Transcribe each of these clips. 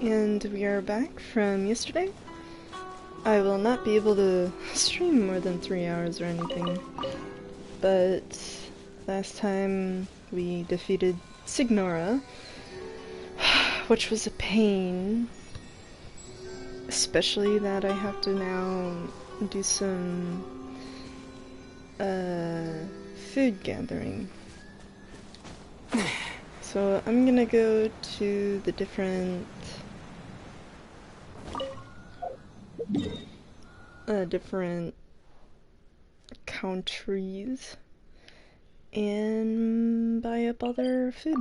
And we are back from yesterday. I will not be able to stream more than 3 hours or anything, but last time we defeated Signora, which was a pain, especially that I have to now do some food gathering. So I'm gonna go to the different countries and buy up all their food.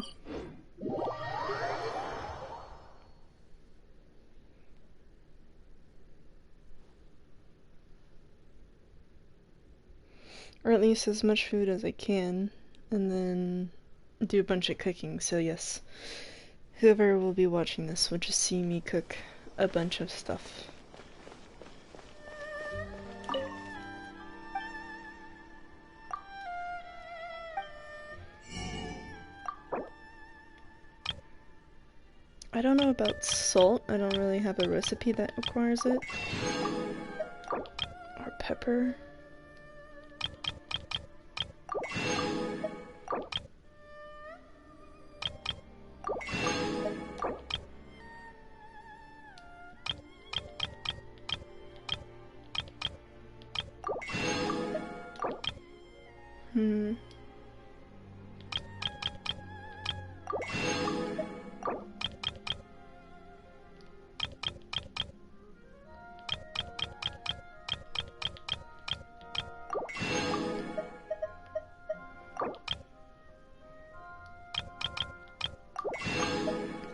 Or at least as much food as I can, and then do a bunch of cooking. So yes, whoever will be watching this will just see me cook a bunch of stuff. I don't know about salt. I don't really have a recipe that requires it. Or pepper.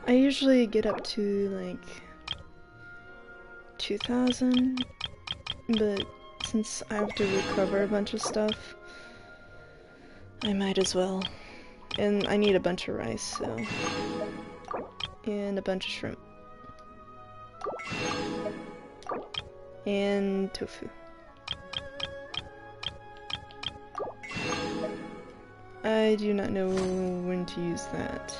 I usually get up to like 2,000, but since I have to recover a bunch of stuff, I might as well. And I need a bunch of rice, so. And a bunch of shrimp. And tofu. I do not know when to use that.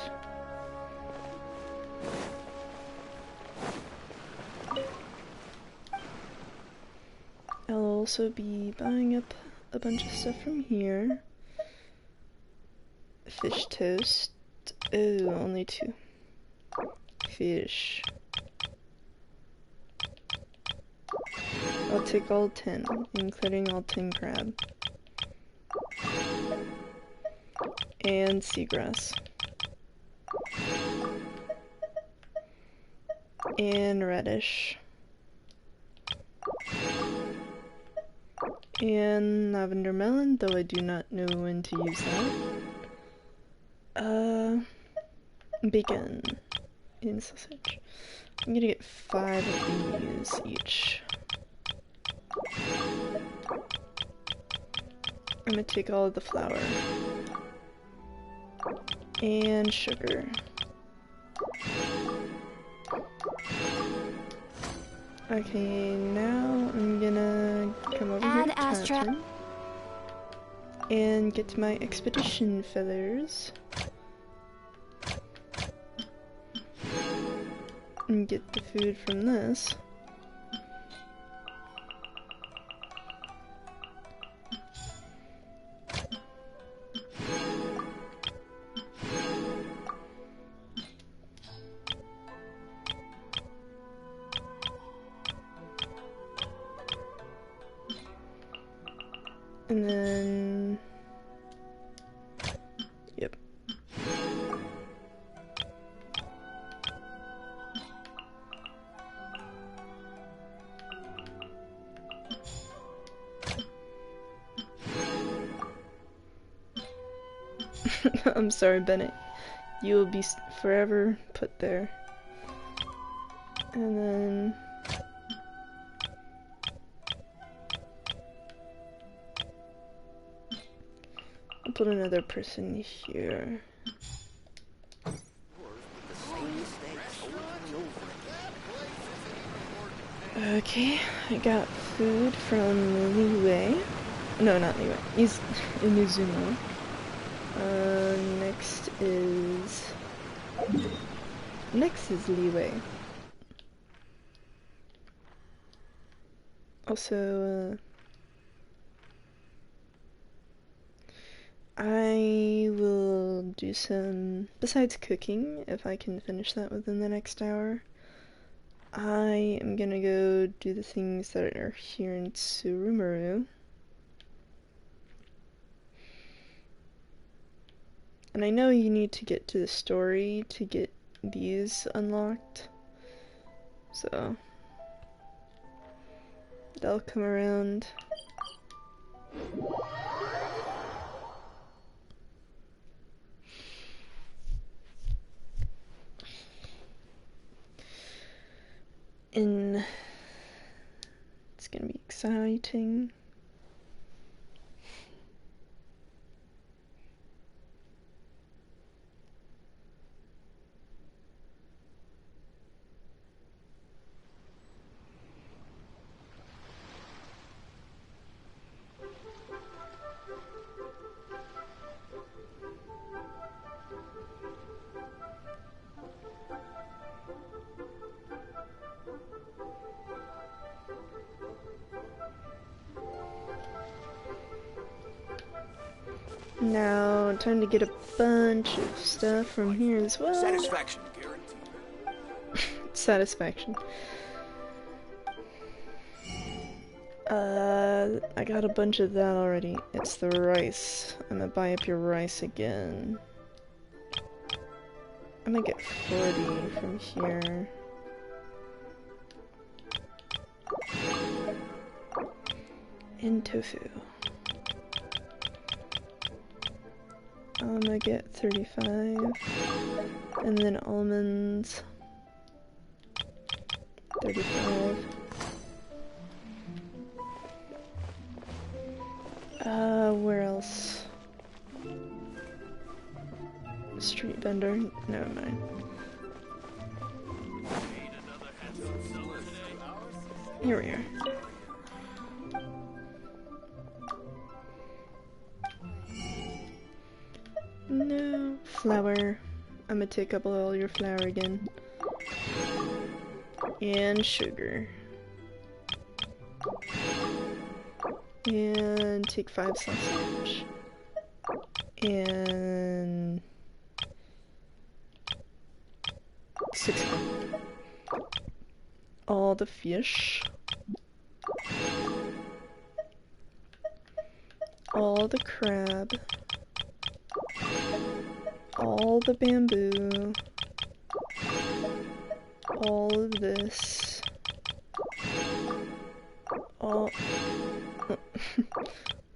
I'll also be buying up a bunch of stuff from here. Fish toast. Oh, only 2. Fish. I'll take all 10, including all 10 crab. And seagrass. And radish. And lavender melon, though I do not know when to use that. Bacon and sausage. I'm gonna get 5 of these each. I'm gonna take all of the flour and sugar. Okay, now I'm gonna come over here to Catherine and get to my expedition feathers and get the food from this. And then, yep. I'm sorry, Bennett. You will be forever put there. And then I'll put another person here. Okay, I got food from Liwei. No, not Liwei. He's in Izumo. Next is Liwei. Also, I will do some, besides cooking, if I can finish that within the next hour, I am gonna go do the things that are here in Tsurumaru. And I know you need to get to the story to get these unlocked, so they'll come around. And it's gonna be exciting. Now, time to get a bunch of stuff from here as well. Satisfaction guaranteed. Satisfaction. I got a bunch of that already. It's the rice. I'm gonna buy up your rice again. I'm gonna get 40 from here. And tofu. I'm gonna get 35. And then almonds. 35. Where else? Street vendor? Never mind. Here we are. No. Flour. I'm gonna take up all your flour again. And sugar. And take 5 sausage. And 6 gram. All the fish. All the crab. All the bamboo. All of this. All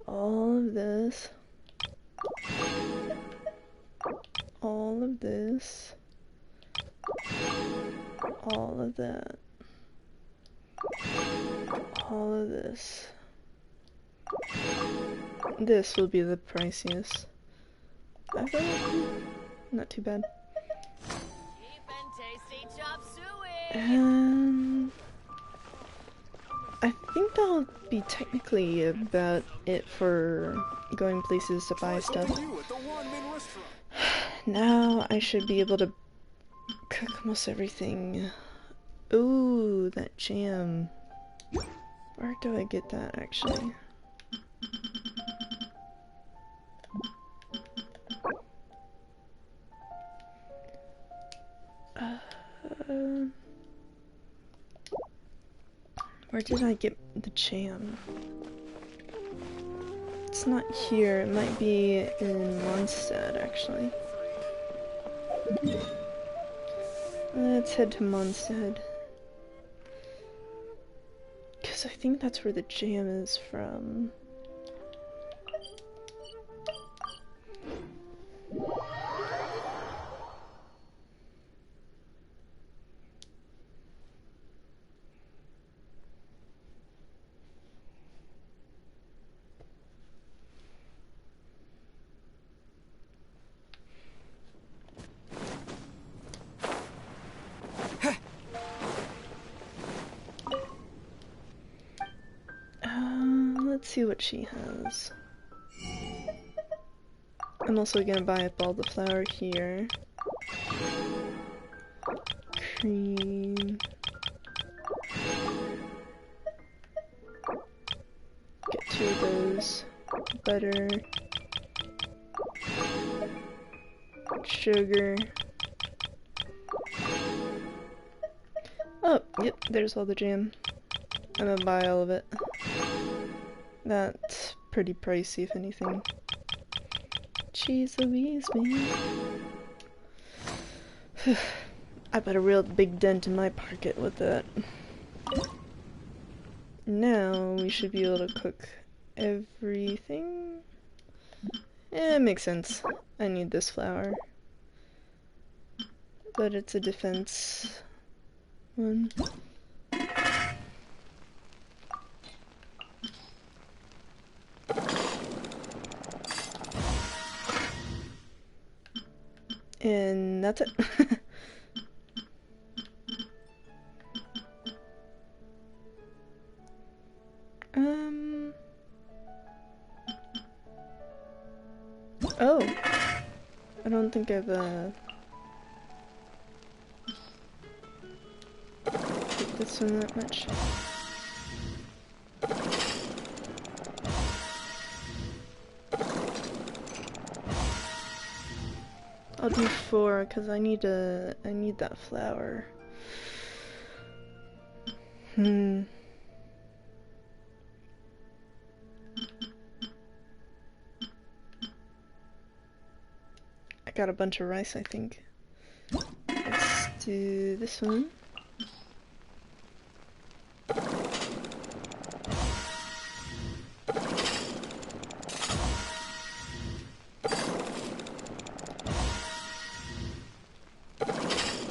all of this. All of this. All of that. All of this. This will be the priciest. I thought, not too bad. And I think that'll be technically about it for going places to buy stuff. Now I should be able to cook almost everything. Ooh, that jam. Where do I get that actually? Where did I get the jam? It's not here. It might be in Mondstadt, actually. Let's head to Mondstadt. Because I think that's where the jam is from. Let's see what she has. I'm also gonna buy up all the flour here. Cream. butter, sugar. Oh, yep, there's all the jam. I'm gonna buy all of it. That's pretty pricey, if anything. Cheese Louise, man. I put a real big dent in my pocket with that. Now we should be able to cook everything. It makes sense. I need this flour. But it's a defense one. And that's it. Oh. I don't think I've, cooked this one that much. I'll do 4 because I need that flour. I got a bunch of rice, I think. Let's do this one.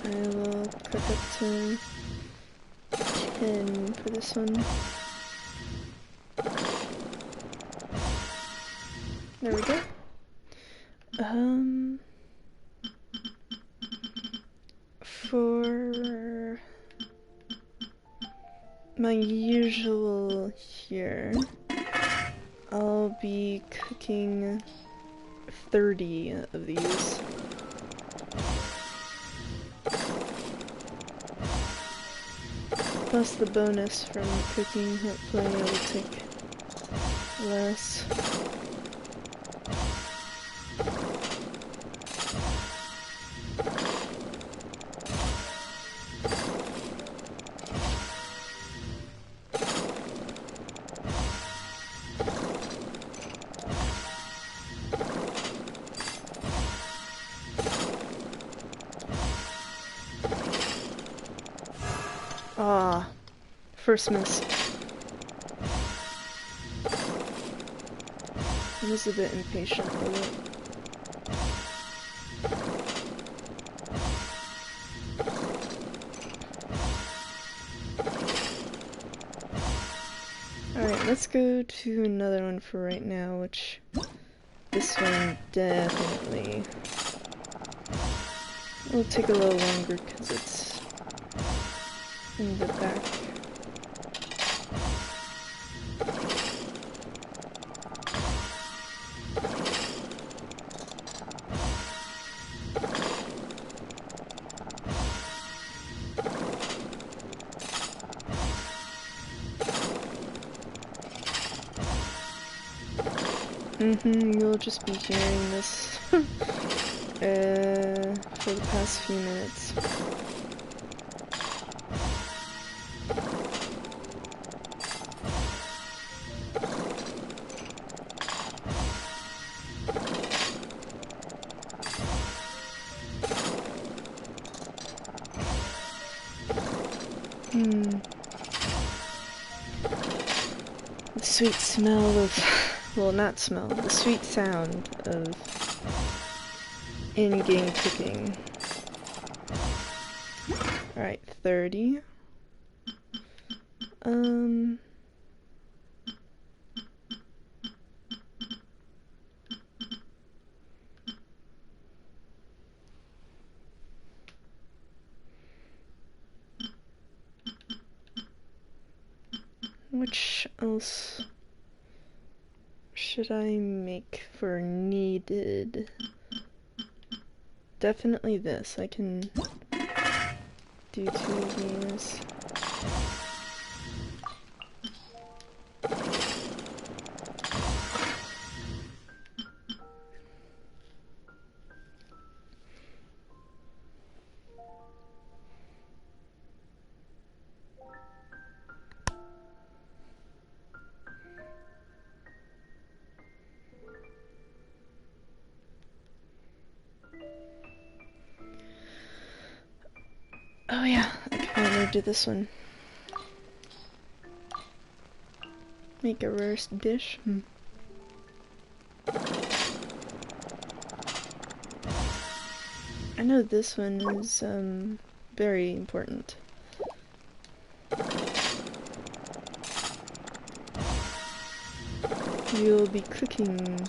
I will cook up to 10 for this one. There we go. For my usual here, I'll be cooking 30 of these. Plus the bonus from cooking, hopefully it'll take less. Ah, first miss. I'm just a bit impatient with it. Alright, let's go to another one for right now, which this one definitely will take a little longer because it's in the back. You'll just be hearing this for the past few minutes. The sweet smell of, well, not smell, the sweet sound of in-game cooking. Alright, 30. Which else should I make for needed? Definitely this. I can do 2 of these. finally do this one. Make a rare dish. I know this one is very important. You'll be cooking.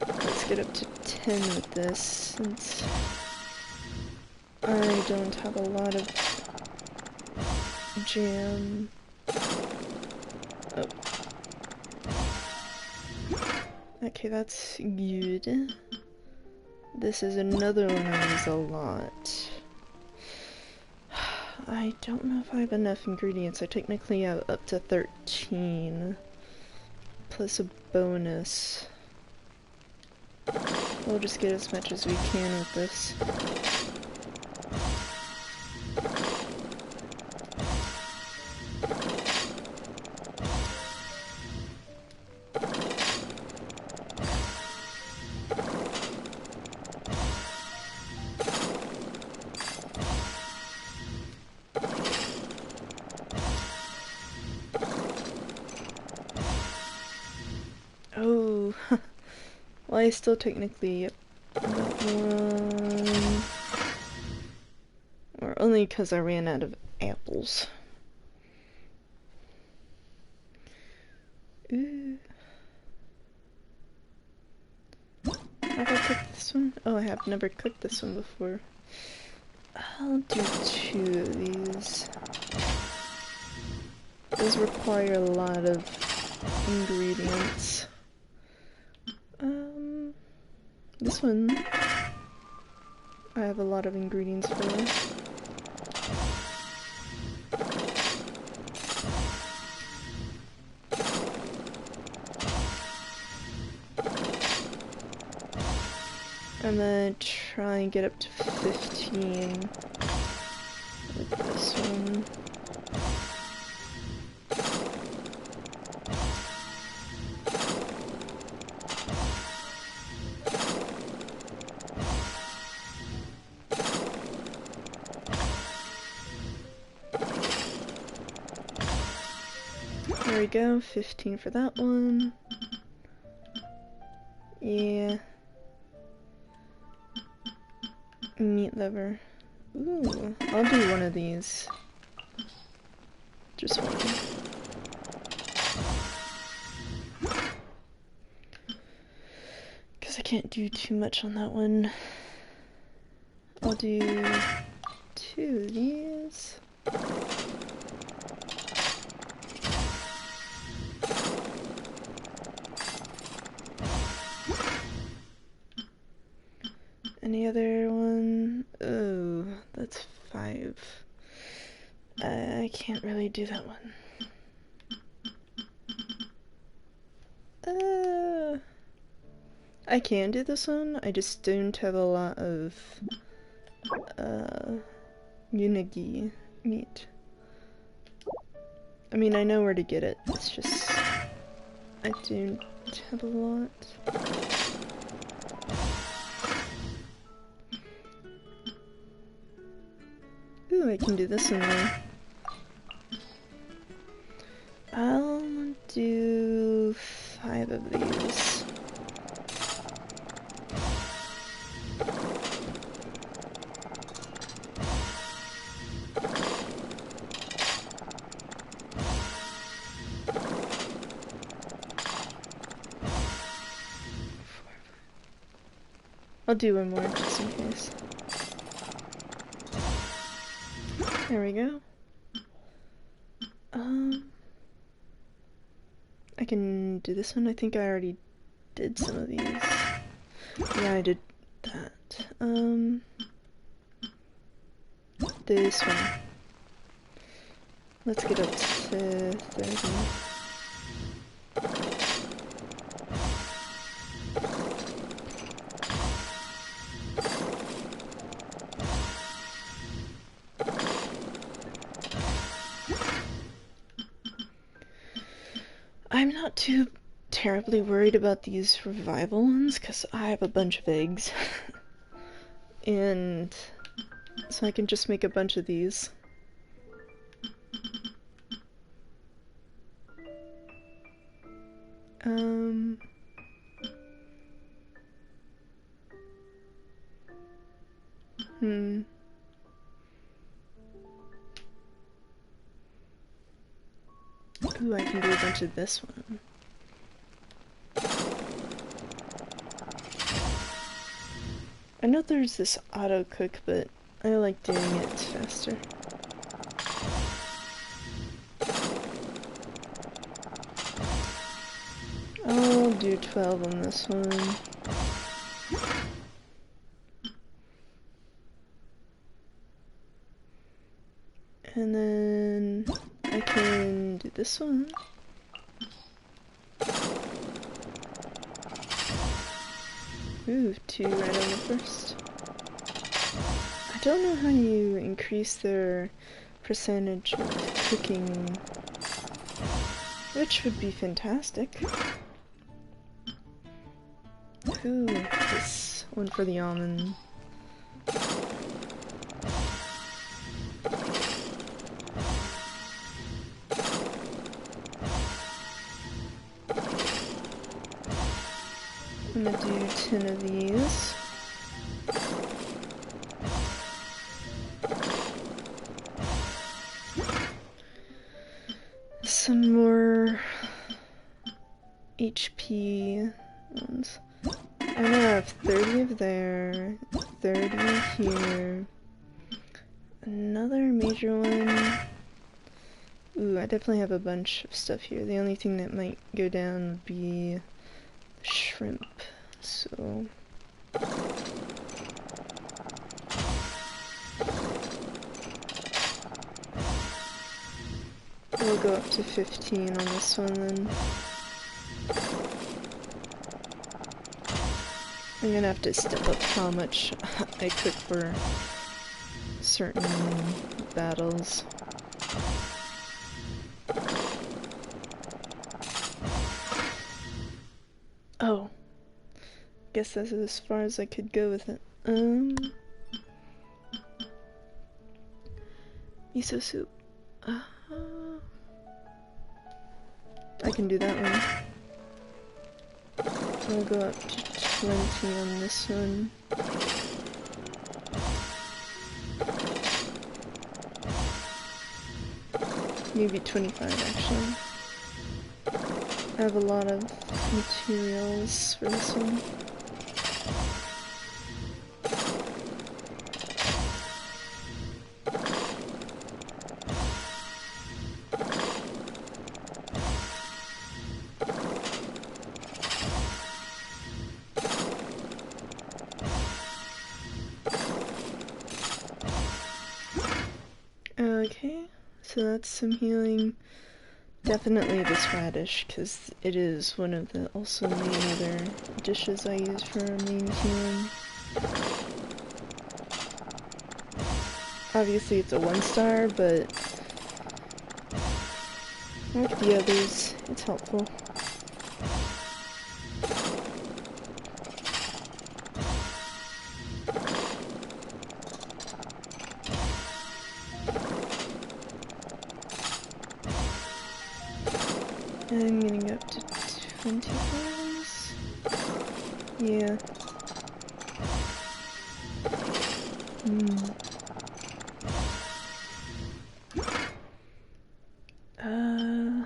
Let's get up to 10 with this, since I don't have a lot of jam. Oh. Okay, that's good. This is another one I use a lot. I don't know if I have enough ingredients. I technically have up to 13. Plus a bonus. We'll just get as much as we can with this. Oh, well, I still technically got one. Or only because I ran out of apples. Ooh. Have I cooked this one? Oh, I have never cooked this one before. I'll do 2 of these. Those require a lot of ingredients. This one I have a lot of ingredients for. I'm gonna try and get up to 15 with this one. There we go, 15 for that one. Yeah. Meat liver. Ooh, I'll do one of these. Just one. Because I can't do too much on that one. I'll do 2 of these. Any other one? Oh, that's 5. I can't really do that one. I can do this one, I just don't have a lot of unagi meat. I mean, I know where to get it, it's just I don't have a lot. Ooh, I can do this one though. I'll do 5 of these. I'll do one more just in case. There we go. I can do this one. I think I already did some of these. Yeah, I did that. This one. Let's get up to 30. I'm not too terribly worried about these revival ones because I have a bunch of eggs. And so I can just make a bunch of these. Um, hmm. Ooh, I can do a bunch of this one. I know there's this auto cook, but I like doing it faster. I'll do 12 on this one. And then I can do this one. Ooh, 2 right on the first. I don't know how you increase their percentage of cooking, which would be fantastic. Ooh, this one for the almond. I'm gonna do 10 of these. Some more HP ones. I'm gonna have 30 of there, 30 here, another major one. Ooh, I definitely have a bunch of stuff here. The only thing that might go down would be the shrimp, so... we'll go up to 15 on this one then. I'm gonna have to step up how much I cook for certain battles. Oh, guess that's as far as I could go with it. Miso soup. I can do that one. I'll go up to 20 on this one. Maybe 25 actually. I have a lot of materials for this one. Okay, so that's some healing. Definitely this radish, because it is one of the also main other dishes I use for main healing. Obviously it's a 1-star, but like the others, it's helpful. I'm gonna go up to 20 pounds. Yeah.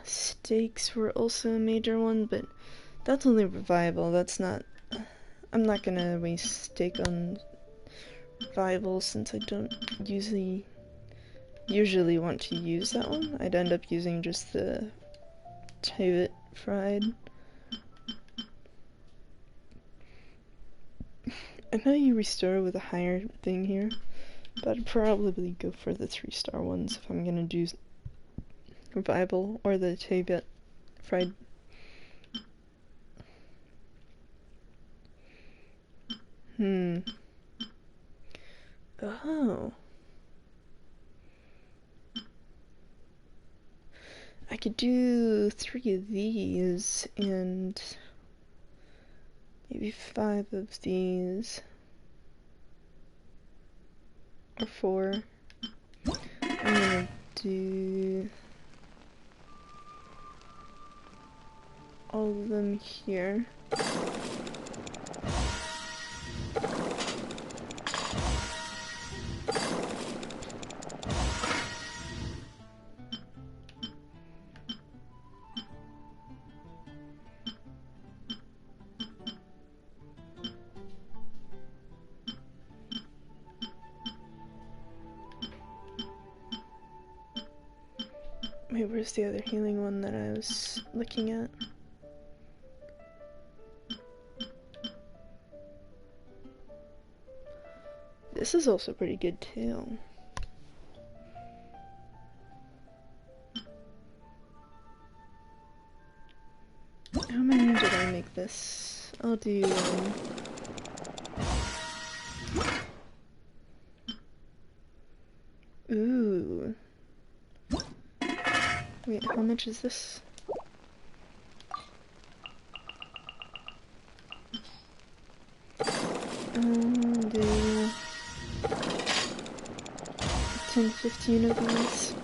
Steaks were also a major one, but that's only revival. That's not... I'm not gonna waste steak on revival since I don't usually want to use that one. I'd end up using just the Tivet fried. I know you restore with a higher thing here, but I'd probably go for the 3-star ones if I'm gonna do revival or the Tivet fried. Oh. I I could do 3 of these and maybe 5 of these. Or 4. I'm gonna do all of them here. Wait, where's the other healing one that I was looking at? This is also pretty good too. How many did I make this? I'll do Ooh. Wait, how much is this? I'll do 10, 15 of these.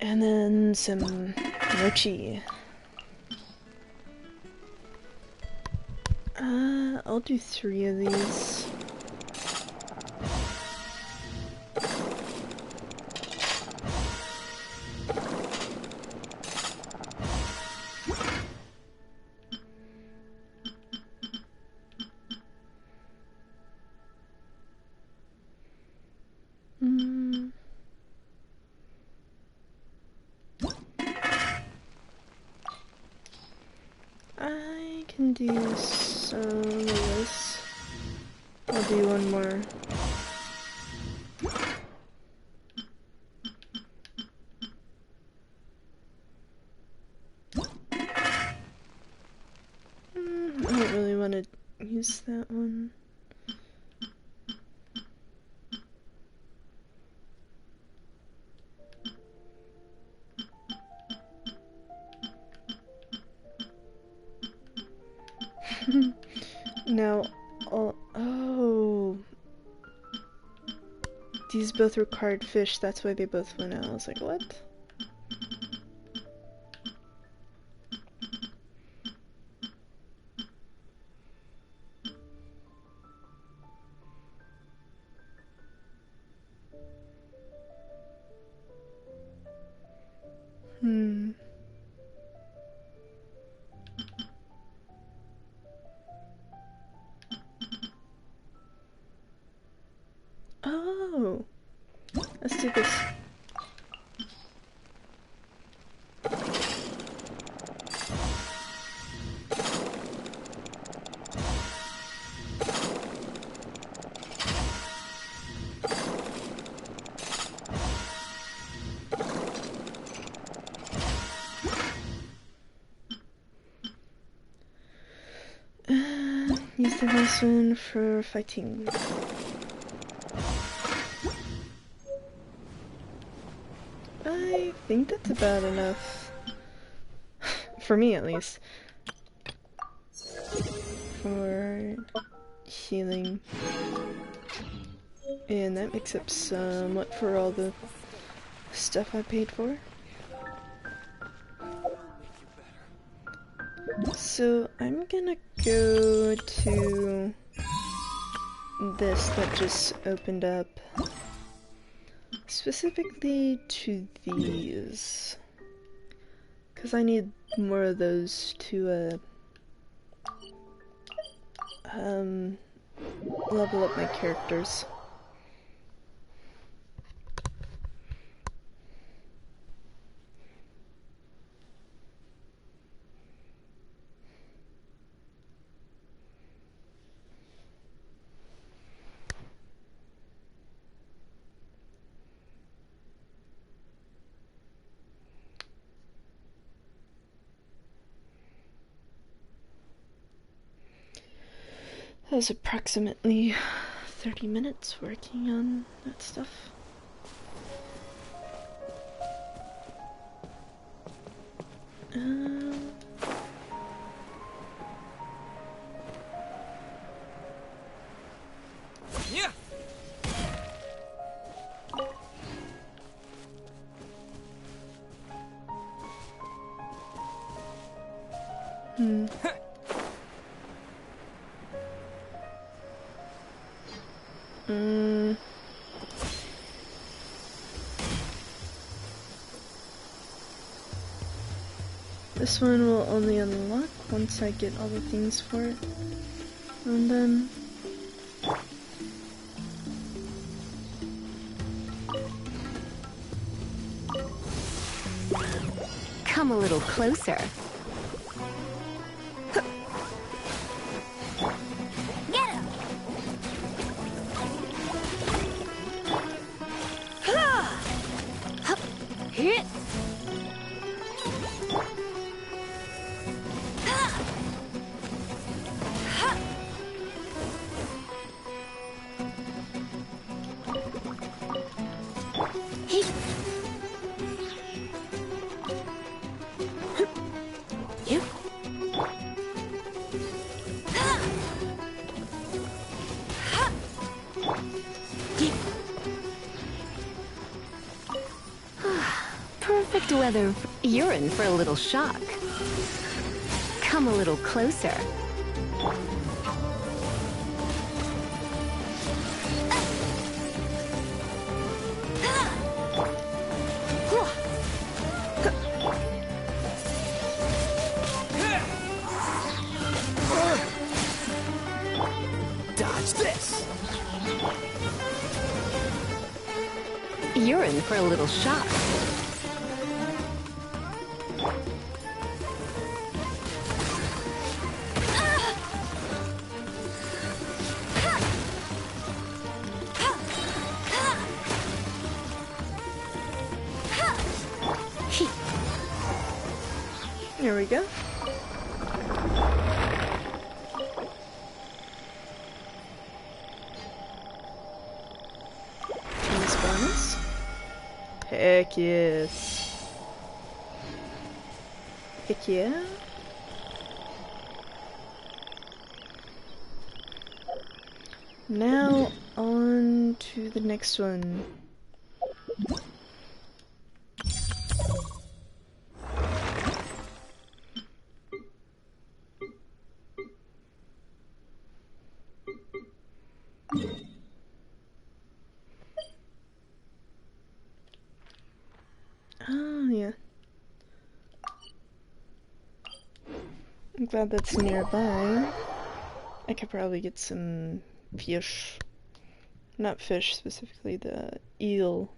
And then some mochi. I'll do 3 of these. I can do some of this. I'll do one more. I don't really want to use that one. Now, oh, these both required fish, that's why they both went out. I was like, what? Oh, let's do this. Use the last one for fighting. I think that's about enough. For me, at least. For healing. And that makes up somewhat for all the stuff I paid for. So I'm gonna go to this that just opened up. Specifically to these. Because I need more of those to level up my characters. was approximately 30 minutes working on that stuff. Um, Yeah. mm. This one will only unlock once I get all the things for it. And then Come a little closer. Get him! Hit! Perfect weather. You're in for a little shock. Come a little closer. Dodge this. You're in for a little shock. there we go. Bonus bonus. Heck yes. Heck yeah. Now on to the next one. Oh yeah. I'm glad that's nearby. I could probably get some fish. Not fish specifically, the eel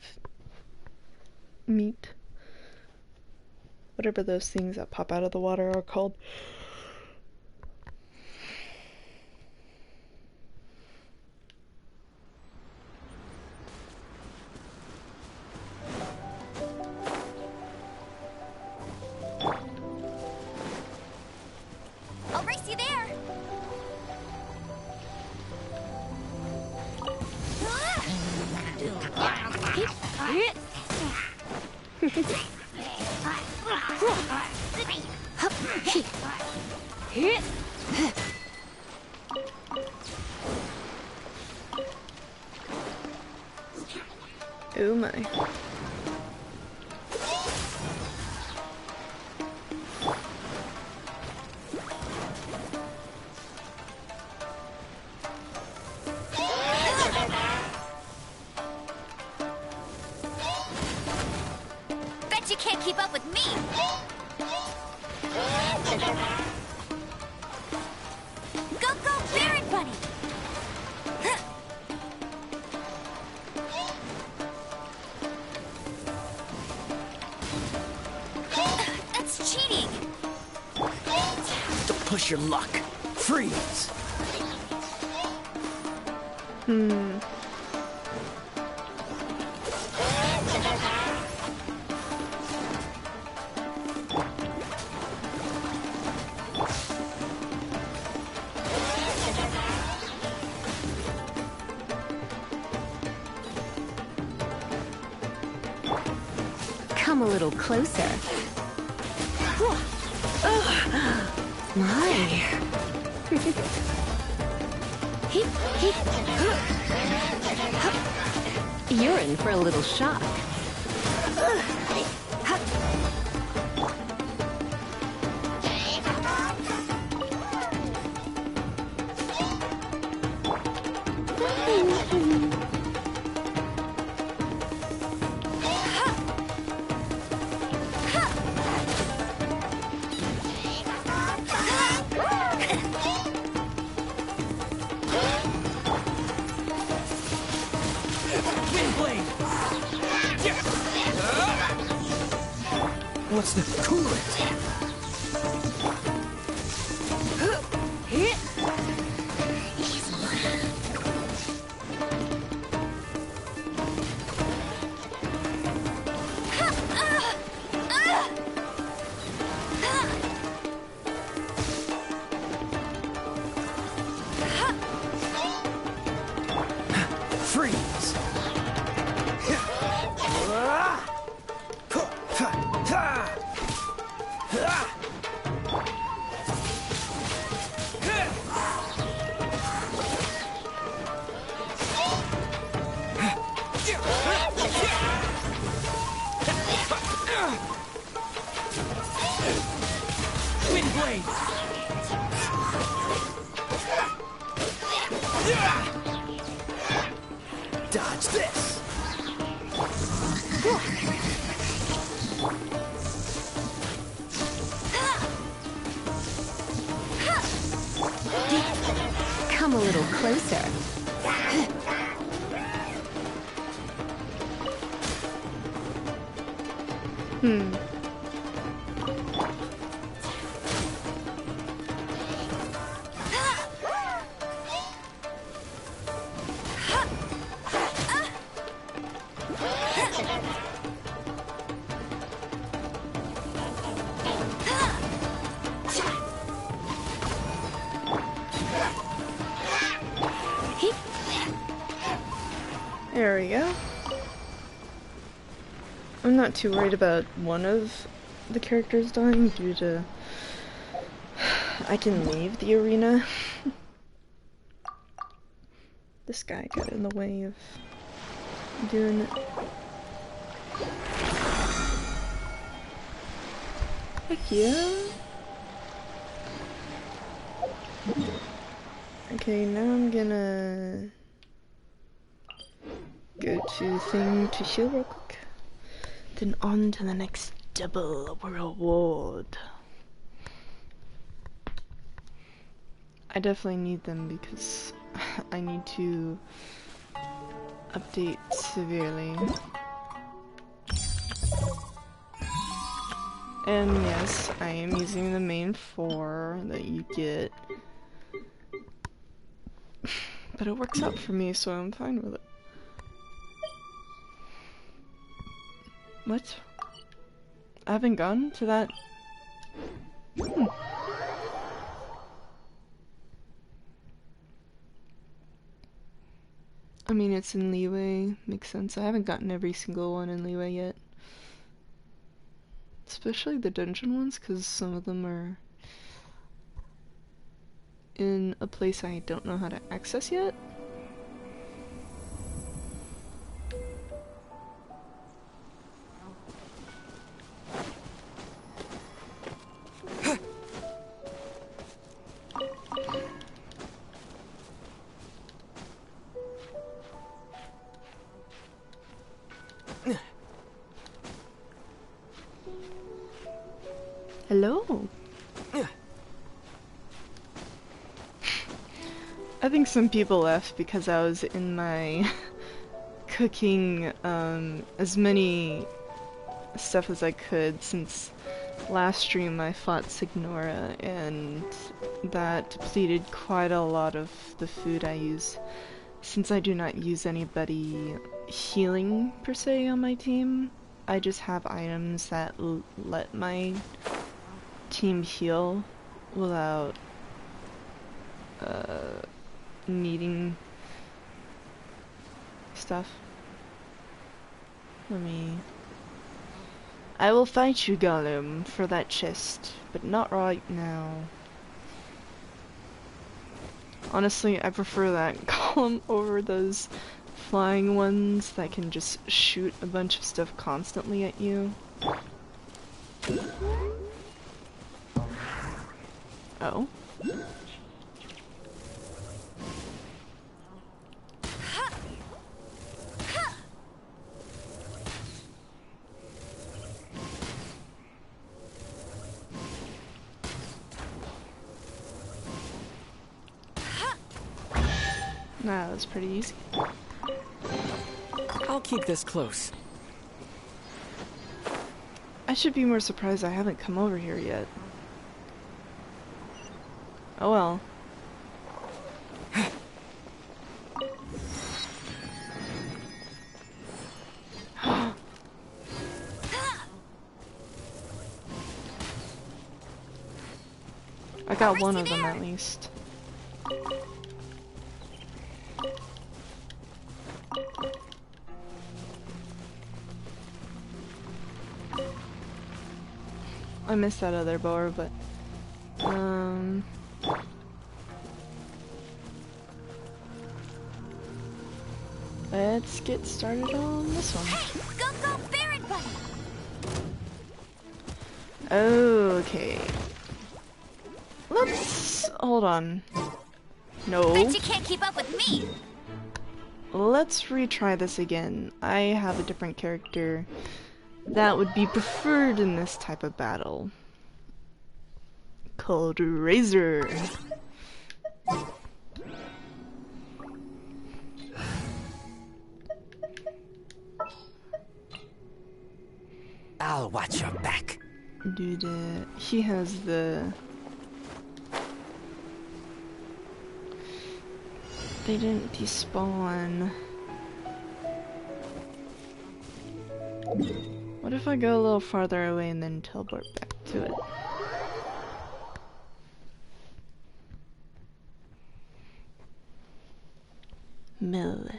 meat. Whatever those things that pop out of the water are called. I'll race you there. Oh my. Bet you can't keep up with me. Go, go, Baron Bunny! That's cheating! Don't push your luck. Freeze. little closer. My. You're in for a little shock. What's the coolant? Freeze! Wind blade! Dodge this! Come a little closer. There we go. I'm not too worried about one of the characters dying due to I can leave the arena. This guy got in the way of doing it. Heck yeah. Okay, now I'm gonna go to thing to heal real quick. Then on to the next double reward. I definitely need them because I need to update severely. And yes, I am using the main 4 that you get. But it works out for me, so I'm fine with it. What? I haven't gone to that? I mean, it's in leeway. Makes sense. I haven't gotten every single one in leeway yet. Especially the dungeon ones, because some of them are in a place I don't know how to access yet. Hello. I think some people left because I was in my cooking as many stuff as I could, since last stream I fought Signora and that depleted quite a lot of the food I use. Since I do not use anybody healing per se on my team, I just have items that let my team heal without needing stuff. I will fight you, Gollum, for that chest, but not right now. Honestly, I prefer that Gollum over those flying ones that can just shoot a bunch of stuff constantly at you. Oh. Nah, that was pretty easy. I'll keep this close. I should be more surprised I haven't come over here yet. Oh well. I got one of them at least. I missed that other bar, but let's get started on this one. Hey, go, Baron Buddy! Okay. Let's hold on. No. Bet you can't keep up with me! Let's retry this again. I have a different character that would be preferred in this type of battle. Called Razor. I'll watch your back. Dude, he has the... They didn't despawn. What if I go a little farther away and then teleport back to it? Millith.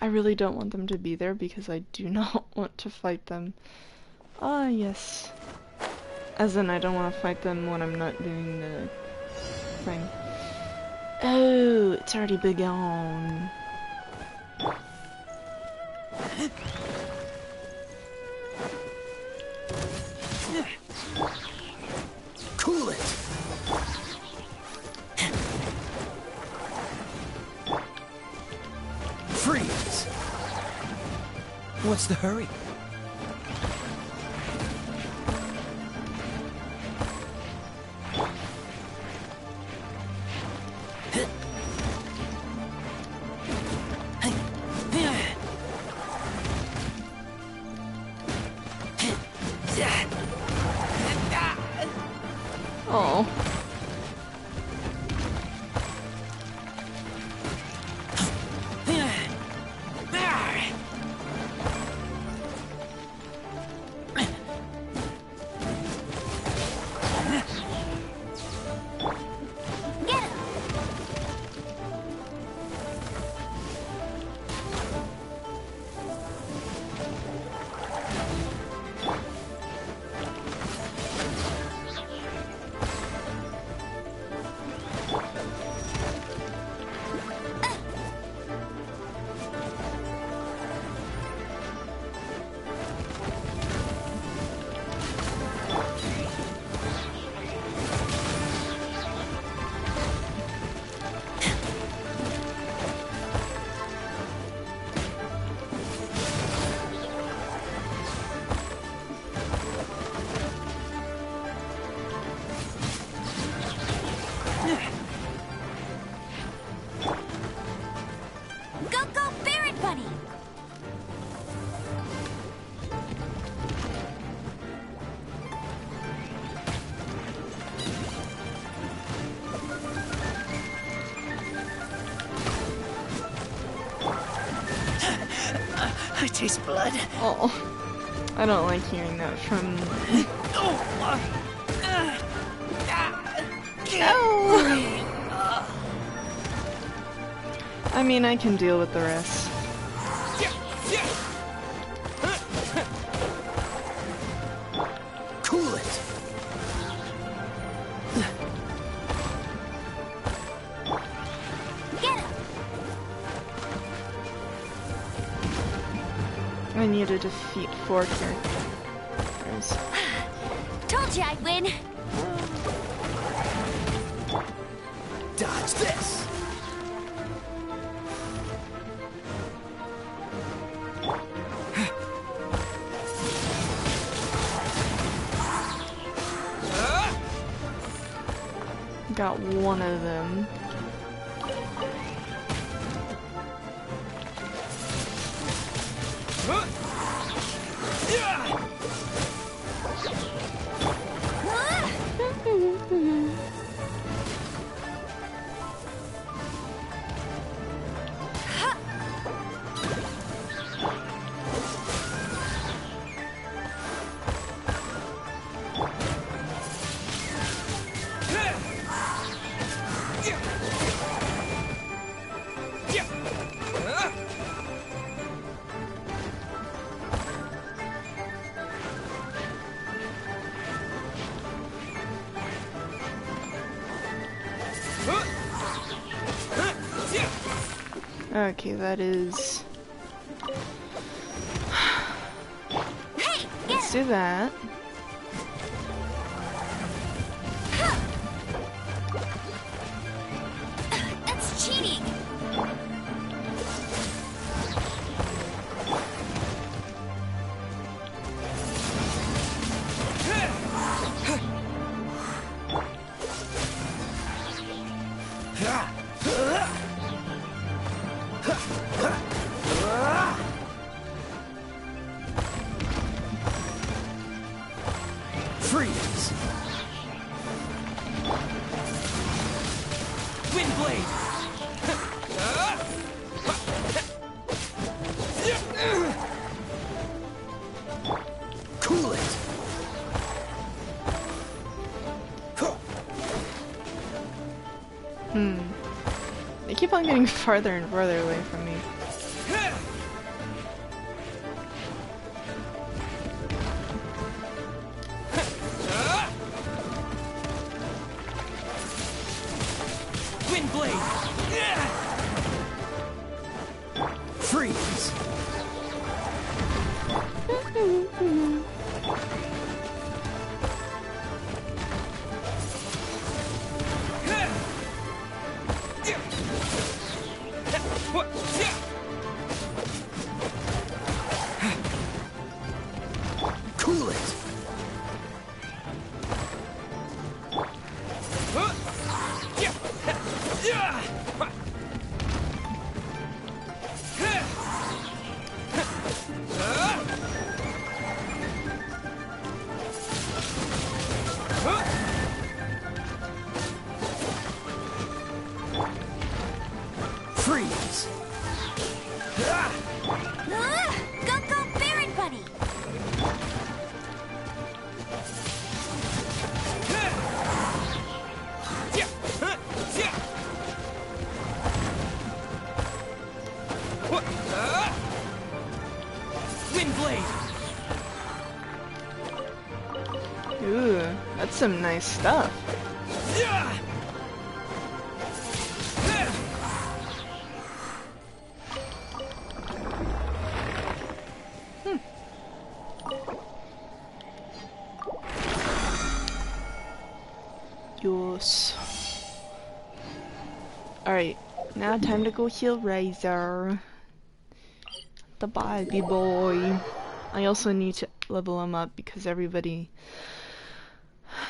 I really don't want them to be there because I do not want to fight them. Ah, yes. As in, I don't want to fight them when I'm not doing the thing. Oh, it's already begun. Cool it. Freeze. What's the hurry? Oh. Go, Baron Buddy! I taste blood. Oh. I don't like hearing that from... Oh! I mean, I can deal with the rest. Cool it. Get him! I need to defeat 4 characters. Told you I'd win. Dodge this. Got one of them. Okay, that is... Hey, get Let's him! do that. That's cheating. Freeze. Wind blade. Cool it. They keep on getting farther and farther away from me. Wind blade. Freeze. Cool it. Freeze. Go, Baron Bunny! Wind blade. Ooh, that's some nice stuff. Yes. Alright, now time to go heal Razor. The baby boy. I also need to level him up because everybody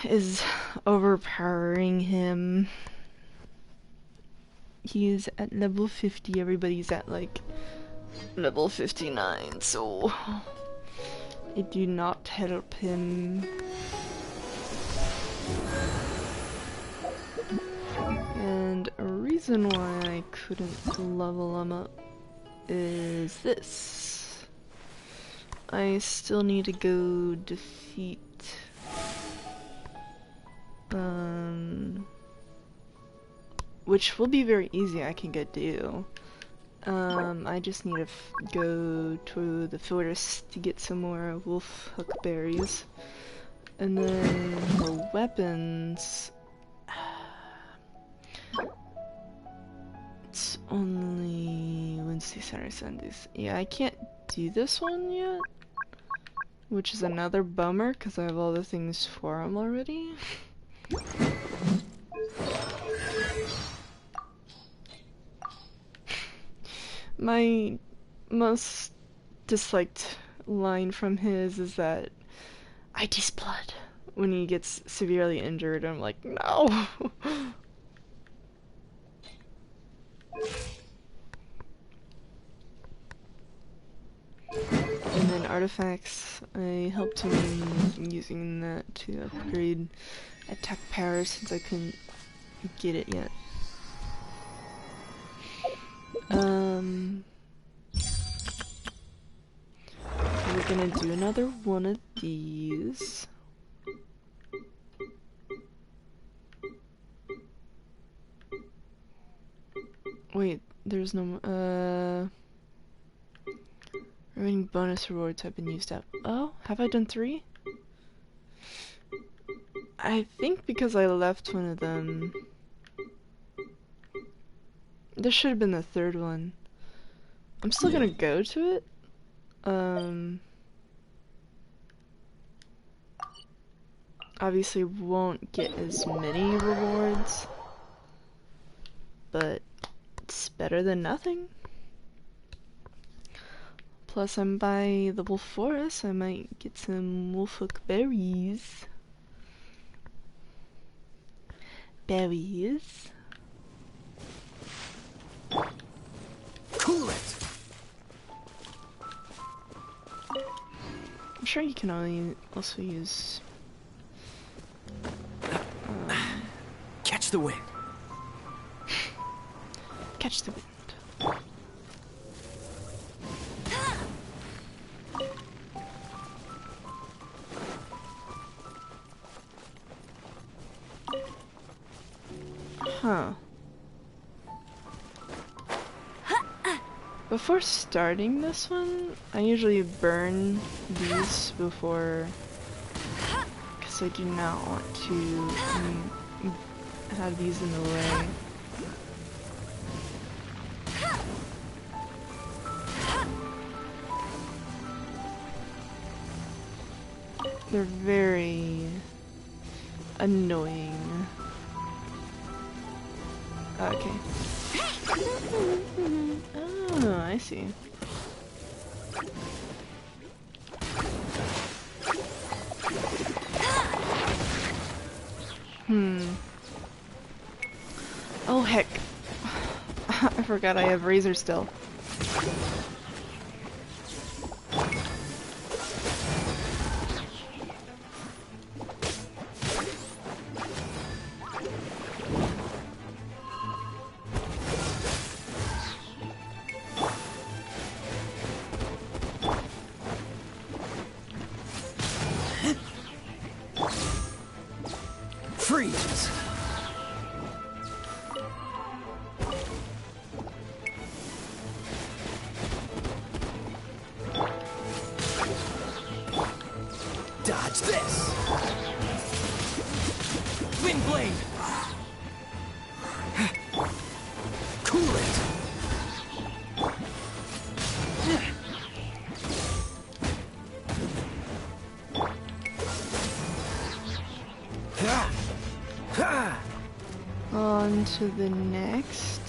is overpowering him. He's at level 50, everybody's at like level 59, so I do not help him. And a reason why I couldn't level him up is this. I still need to go defeat which will be very easy. I can get do. I just need to go to the forest to get some more wolf hook berries. And then for weapons, it's only Wednesday, Saturday, Sundays. Yeah, I can't do this one yet, which is another bummer because I have all the things for them already. My most disliked line from his is that I taste blood when he gets severely injured. I'm like, no. And then artifacts, I helped him using that to upgrade attack power since I couldn't get it yet. We're gonna do another one of these. Wait, there's no, remaining bonus rewards have been used up. Oh, have I done 3? I think because I left one of them. This should have been the 3rd one. I'm still gonna go to it. Obviously won't get as many rewards, but it's better than nothing. Plus I'm by the wolf forest, I might get some wolf hook berries. Berries. Cool it. I'm sure you can only also use Catch the wind. catch the wind. Huh. Before starting this one, I usually burn these before, because I do not want to have these in the way. They're very annoying. Okay. Oh, I see. Oh heck. I forgot I have razor still. Freeze. Dodge this. Wind blade. Cool it. On to the next.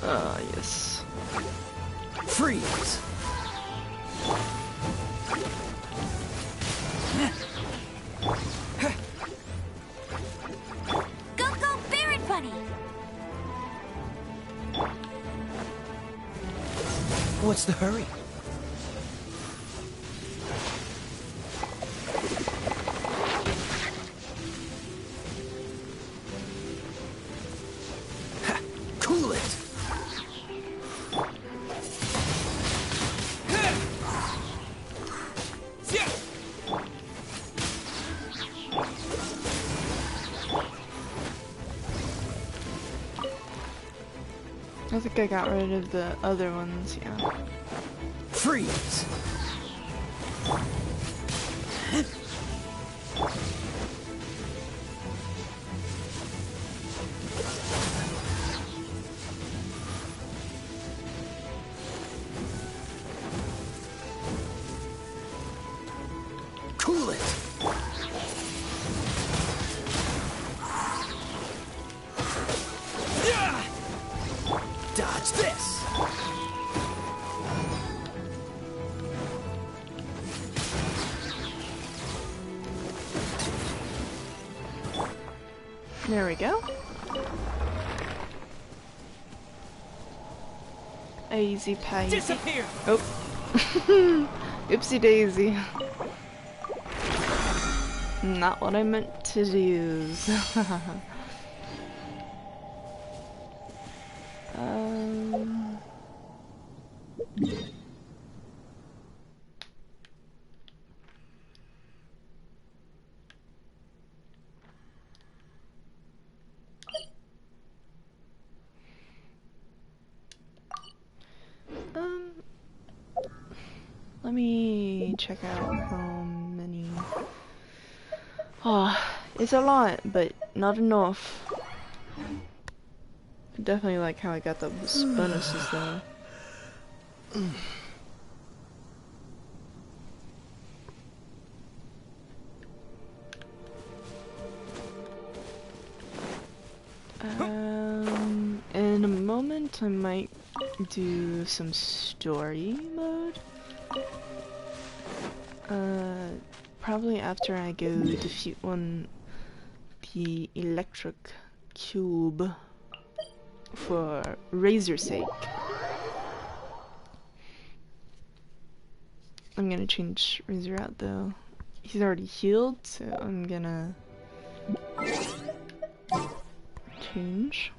Ah, yes. Freeze. Go, Baron Bunny! What's the hurry? Cool it. I think I got rid of the other ones, yeah. Freeze! Cool it! Dodge this! There we go. Easy pie. Disappear! Oh. Oopsie daisy. Not what I meant to use. um. Let me check out how many. Oh, it's a lot, but not enough. I definitely like how I got those bonuses though. In a moment I might do some story mode. Probably after I go defeat the electric cube for Razor's sake. I'm gonna change Razor out though. He's already healed, so I'm gonna change.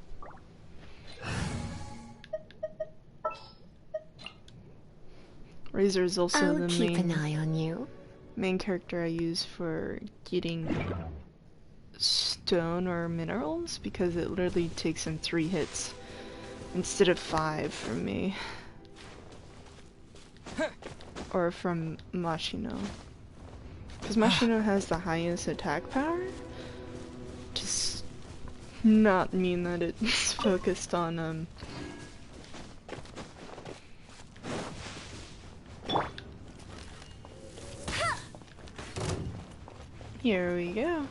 Razor is also I'll the keep an eye on you. main character I use for getting stone or minerals because it literally takes him 3 hits instead of 5 from me. Or from Machino. Because Machino has the highest attack power. Does not mean that it's focused on Here we go.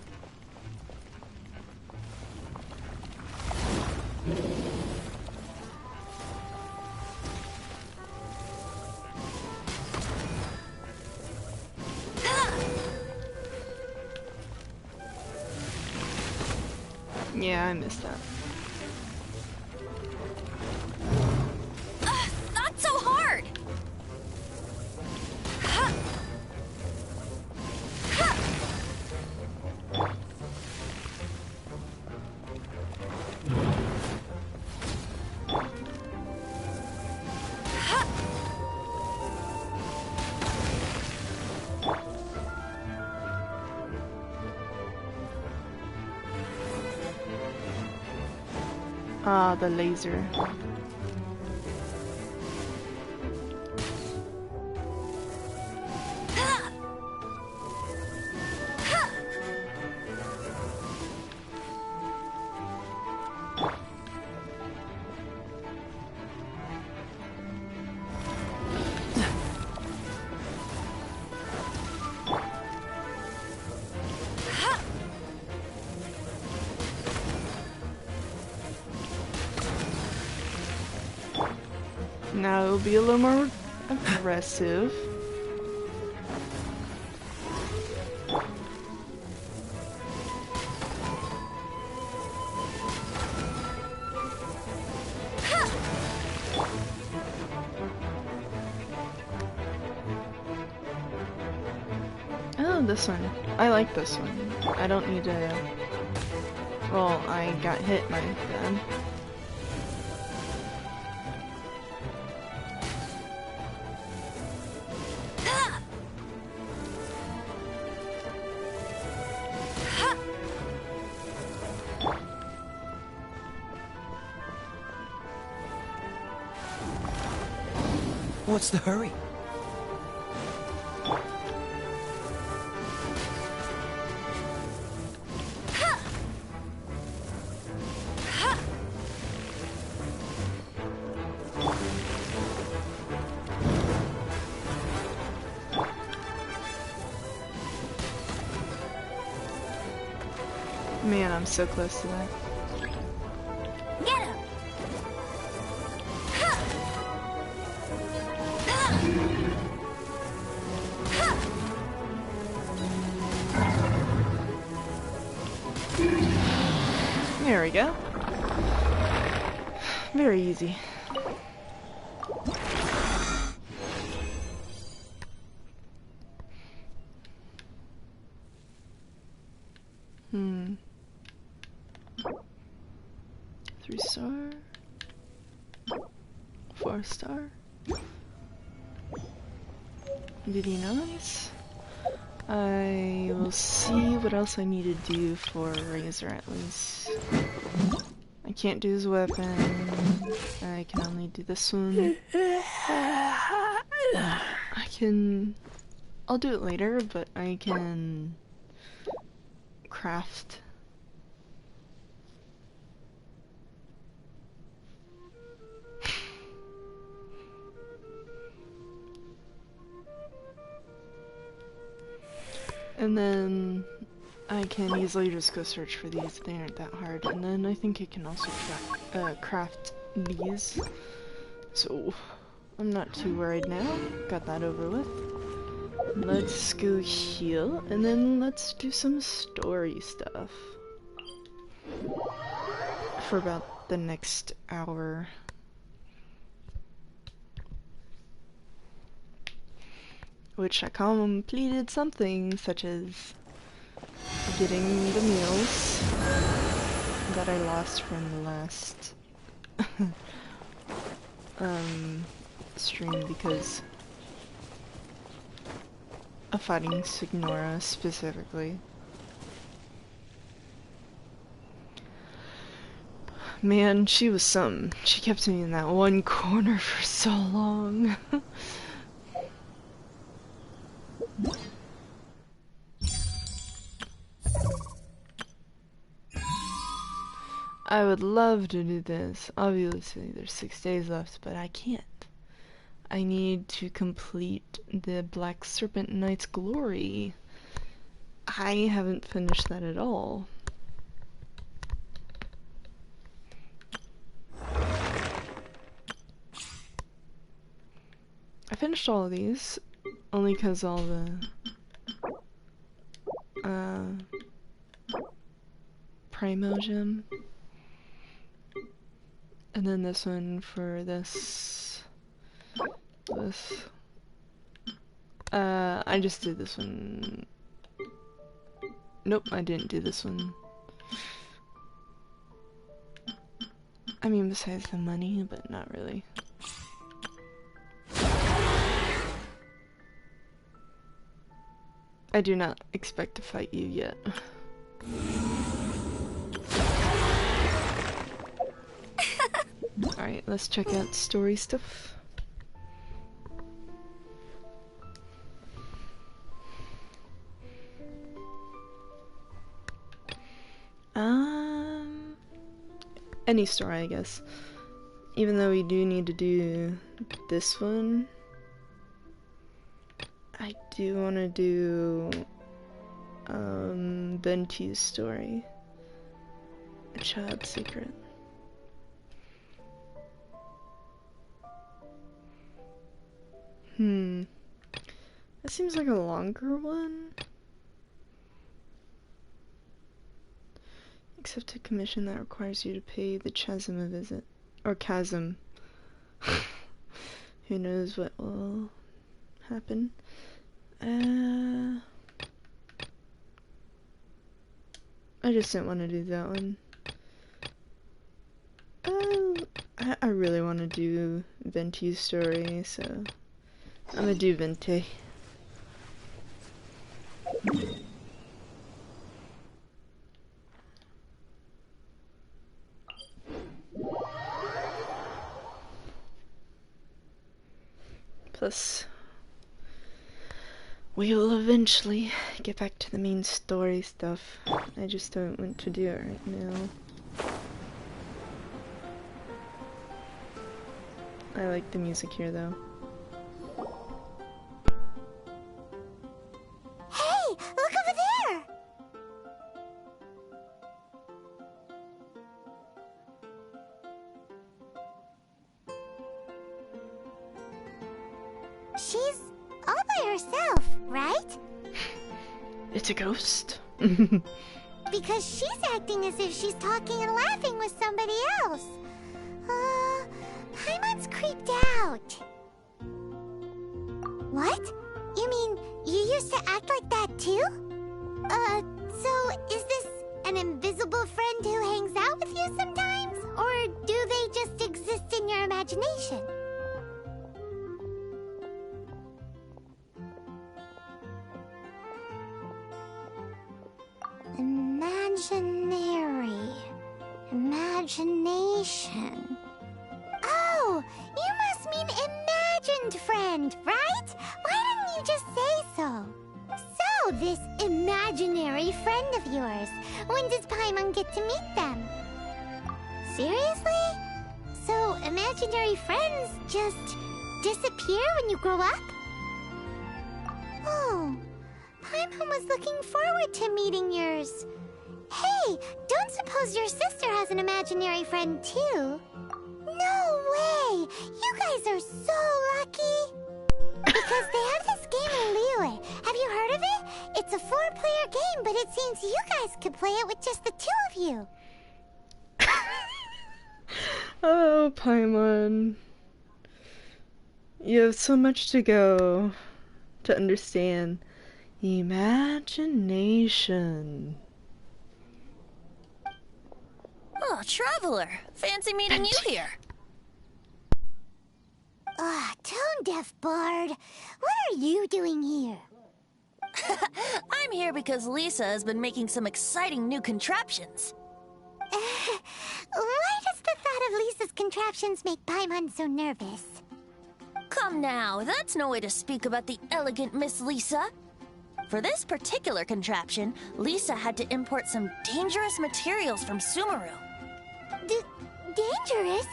Yeah, I missed that. Not so hard! Ah, the laser. Now it'll be a little more aggressive. Oh, this one. I like this one. I don't need to... Well, I got hit by them. What's the hurry? Man, I'm so close to that. Get him! There we go. Very easy. Hmm. 3-star. 4-star. Really nice. I will see what else I need to do for Razor at least. I can't do his weapon. I can only do this one. I'll do it later, but I can craft. And then I can easily just go search for these, they aren't that hard. And then I think I can also craft these. So I'm not too worried now, got that over with. Let's go heal, and then let's do some story stuff. For about the next hour. Which I completed something such as getting the meals that I lost from the last stream because of fighting Signora specifically. Man, she was something. She kept me in that one corner for so long. I would love to do this. Obviously, there's 6 days left, but I can't. I need to complete the Black Serpent Knight's Glory. I haven't finished that at all. I finished all of these, only because all the Primogen. And then this one for this. I just did this one. Nope, I didn't do this one. I mean, besides the money, but not really. I do not expect to fight you yet. Alright, let's check out story stuff. Any story, I guess. Even though we do need to do this one, I do want to do Benty's story, A Child's Secret. That seems like a longer one. Accept a commission that requires you to pay the chasm a visit. Or chasm. Who knows what will happen. I just didn't want to do that one. I really want to do Venti's story, so I'm gonna do Venti. Plus, we will eventually get back to the main story stuff. I just don't want to do it right now. I like the music here though. Hey, look over there! She's all by herself, right? It's a ghost. Because she's acting as if she's talking and laughing with somebody else. Paimon's creeped out. What? You mean you used to act like that too? So is this an invisible friend who hangs out with you sometimes? Or do they just exist in your imagination? Imagination. Oh, you must mean imagined friend, right? Why didn't you just say so? So, this imaginary friend of yours, when does Paimon get to meet them? Seriously? So, imaginary friends just disappear when you grow up? Oh, Paimon was looking forward to meeting yours. Hey, don't suppose your sister has an imaginary friend too? No way! You guys are so lucky! Because they have this game in Liyue. Have you heard of it? It's a 4-player game, but it seems you guys could play it with just the 2 of you. Oh, Paimon. You have so much to go to understand. Imagination. Oh, Traveler! Fancy meeting you here. Tone-deaf bard. What are you doing here? I'm here because Lisa has been making some exciting new contraptions. Why does the thought of Lisa's contraptions make Paimon so nervous? Come now, that's no way to speak about the elegant Miss Lisa. For this particular contraption, Lisa had to import some dangerous materials from Sumeru. Dangerous?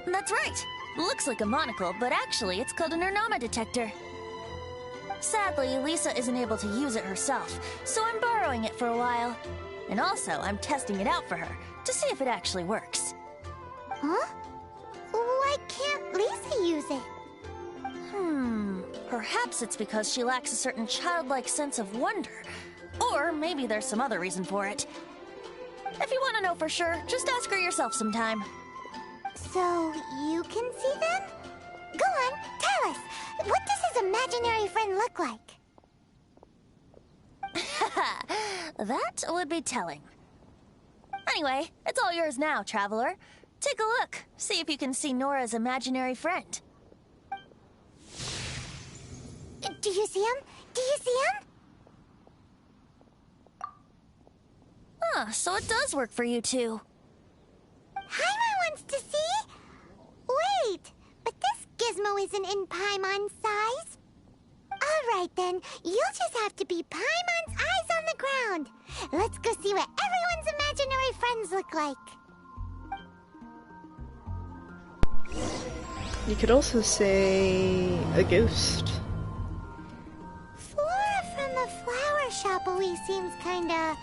That's right. Looks like a monocle, but actually it's called an Ernama detector. Sadly, Lisa isn't able to use it herself, so I'm borrowing it for a while. And also, I'm testing it out for her, to see if it actually works. Huh? Why can't Lisa use it? Perhaps it's because she lacks a certain childlike sense of wonder. Or maybe there's some other reason for it. If you want to know for sure, just ask her yourself sometime. So, you can see them? Go on, tell us. What does his imaginary friend look like? That would be telling. Anyway, it's all yours now, Traveler. Take a look. See if you can see Nora's imaginary friend. Do you see him? Do you see him? So it does work for you two. Paimon wants to see? Wait, but this gizmo isn't in Paimon's size. Alright then, you'll just have to be Paimon's eyes on the ground. Let's go see what everyone's imaginary friends look like. You could also say a ghost. Flora from the flower shop always seems kinda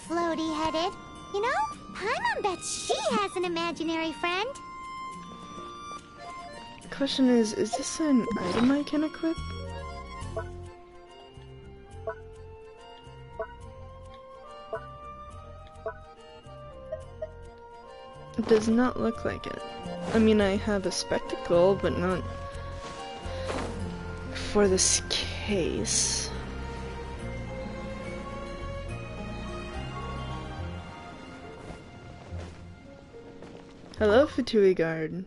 floaty-headed. You know, Paimon bets she has an imaginary friend. The question is this an item I can equip? It does not look like it. I mean, I have a spectacle, but not for this case. Hello, Fatui Guard.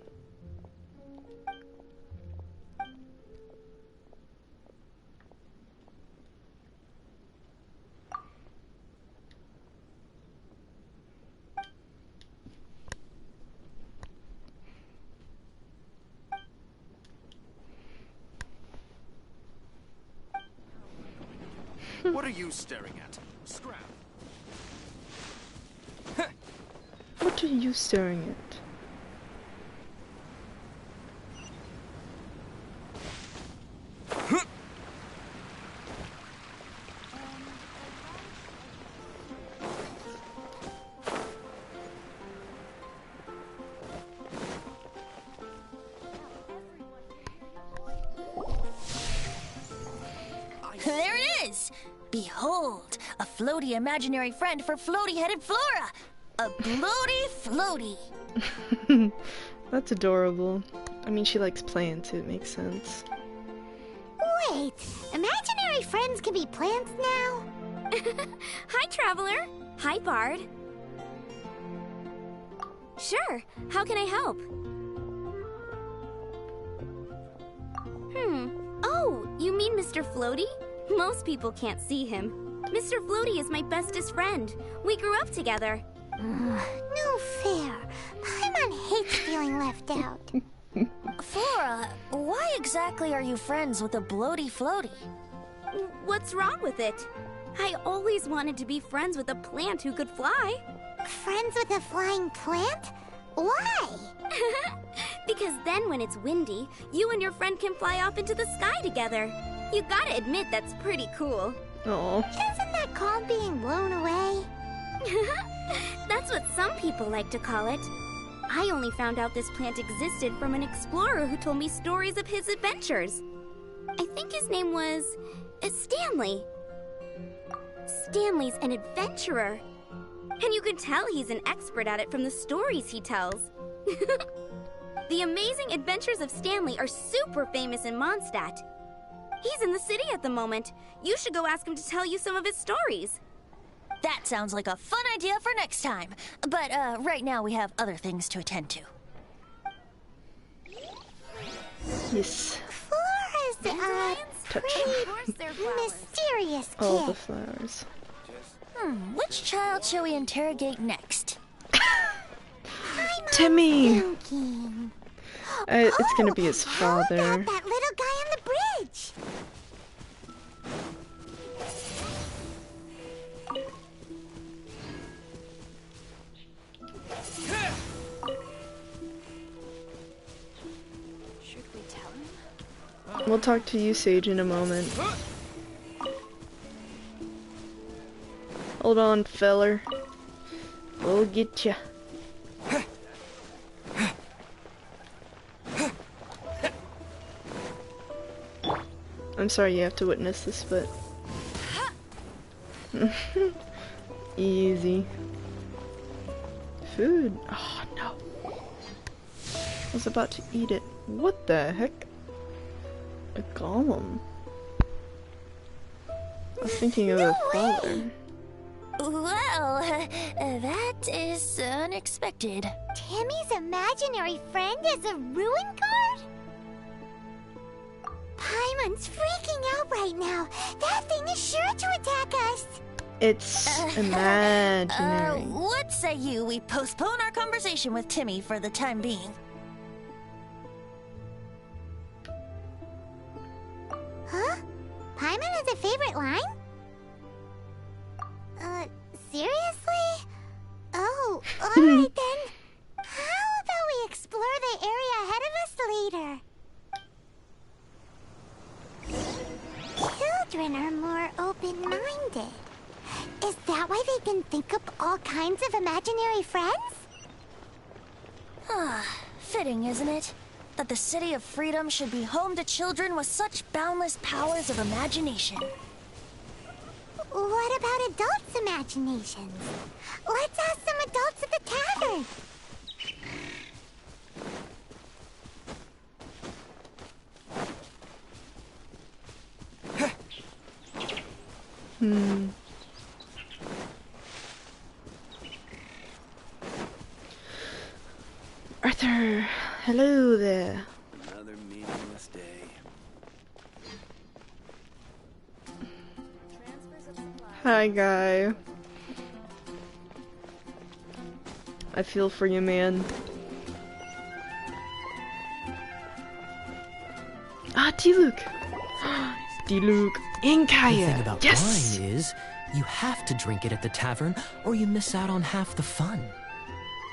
What are you staring at? Scrap. What are you staring at? There it is! Behold, a floaty imaginary friend for floaty-headed Flora! A bloaty floaty! That's adorable. I mean, she likes plants, it makes sense. Wait, imaginary friends can be plants now? Hi, Traveler. Hi, Bard. Sure, how can I help? Oh, you mean Mr. Floaty? Most people can't see him. Mr. Floaty is my bestest friend. We grew up together. No fair. Paimon hates feeling left out. Flora, why exactly are you friends with a bloaty floaty? What's wrong with it? I always wanted to be friends with a plant who could fly. Friends with a flying plant? Why? Because then when it's windy, you and your friend can fly off into the sky together. You gotta admit that's pretty cool. Oh, Isn't that called being blown away? That's what some people like to call it. I only found out this plant existed from an explorer who told me stories of his adventures. I think his name was Stanley. Stanley's an adventurer. And you can tell he's an expert at it from the stories he tells. The Amazing Adventures of Stanley are super famous in Mondstadt. He's in the city at the moment. You should go ask him to tell you some of his stories. That sounds like a fun idea for next time. But right now we have other things to attend to. yes. Flora's Touch. pretty mysterious kid. All the flowers. Which child shall we interrogate next? Timmy! Thinking. It's gonna be his How father. about that little guy on the bridge? Should we tell him? We'll talk to you, Sage, in a moment. Hold on, feller. We'll get ya. I'm sorry you have to witness this, but... Easy. Food. Oh, no. I was about to eat it. What the heck? A golem. I was thinking of a father. Well, that is unexpected. Timmy's imaginary friend is a ruin guard? Paimon's freaking out right now. That thing is sure to attack us. It's imaginary. What say you we postpone our conversation with Timmy for the time being? Huh? Paimon has a favorite line? Seriously? Oh, alright then. How about we explore the area ahead of us later? Children are more open-minded. Is that why they can think up all kinds of imaginary friends? Fitting, isn't it? That the City of Freedom should be home to children with such boundless powers of imagination. What about adults' imaginations? Let's ask some adults at the tavern. Arthur, hello there. Another meaningless day. Hi, guy. I feel for you, man. Ah, T-Luke. Diluc. The thing Inkaya. about Yes! wine is, you have to drink it at the tavern, or you miss out on half the fun.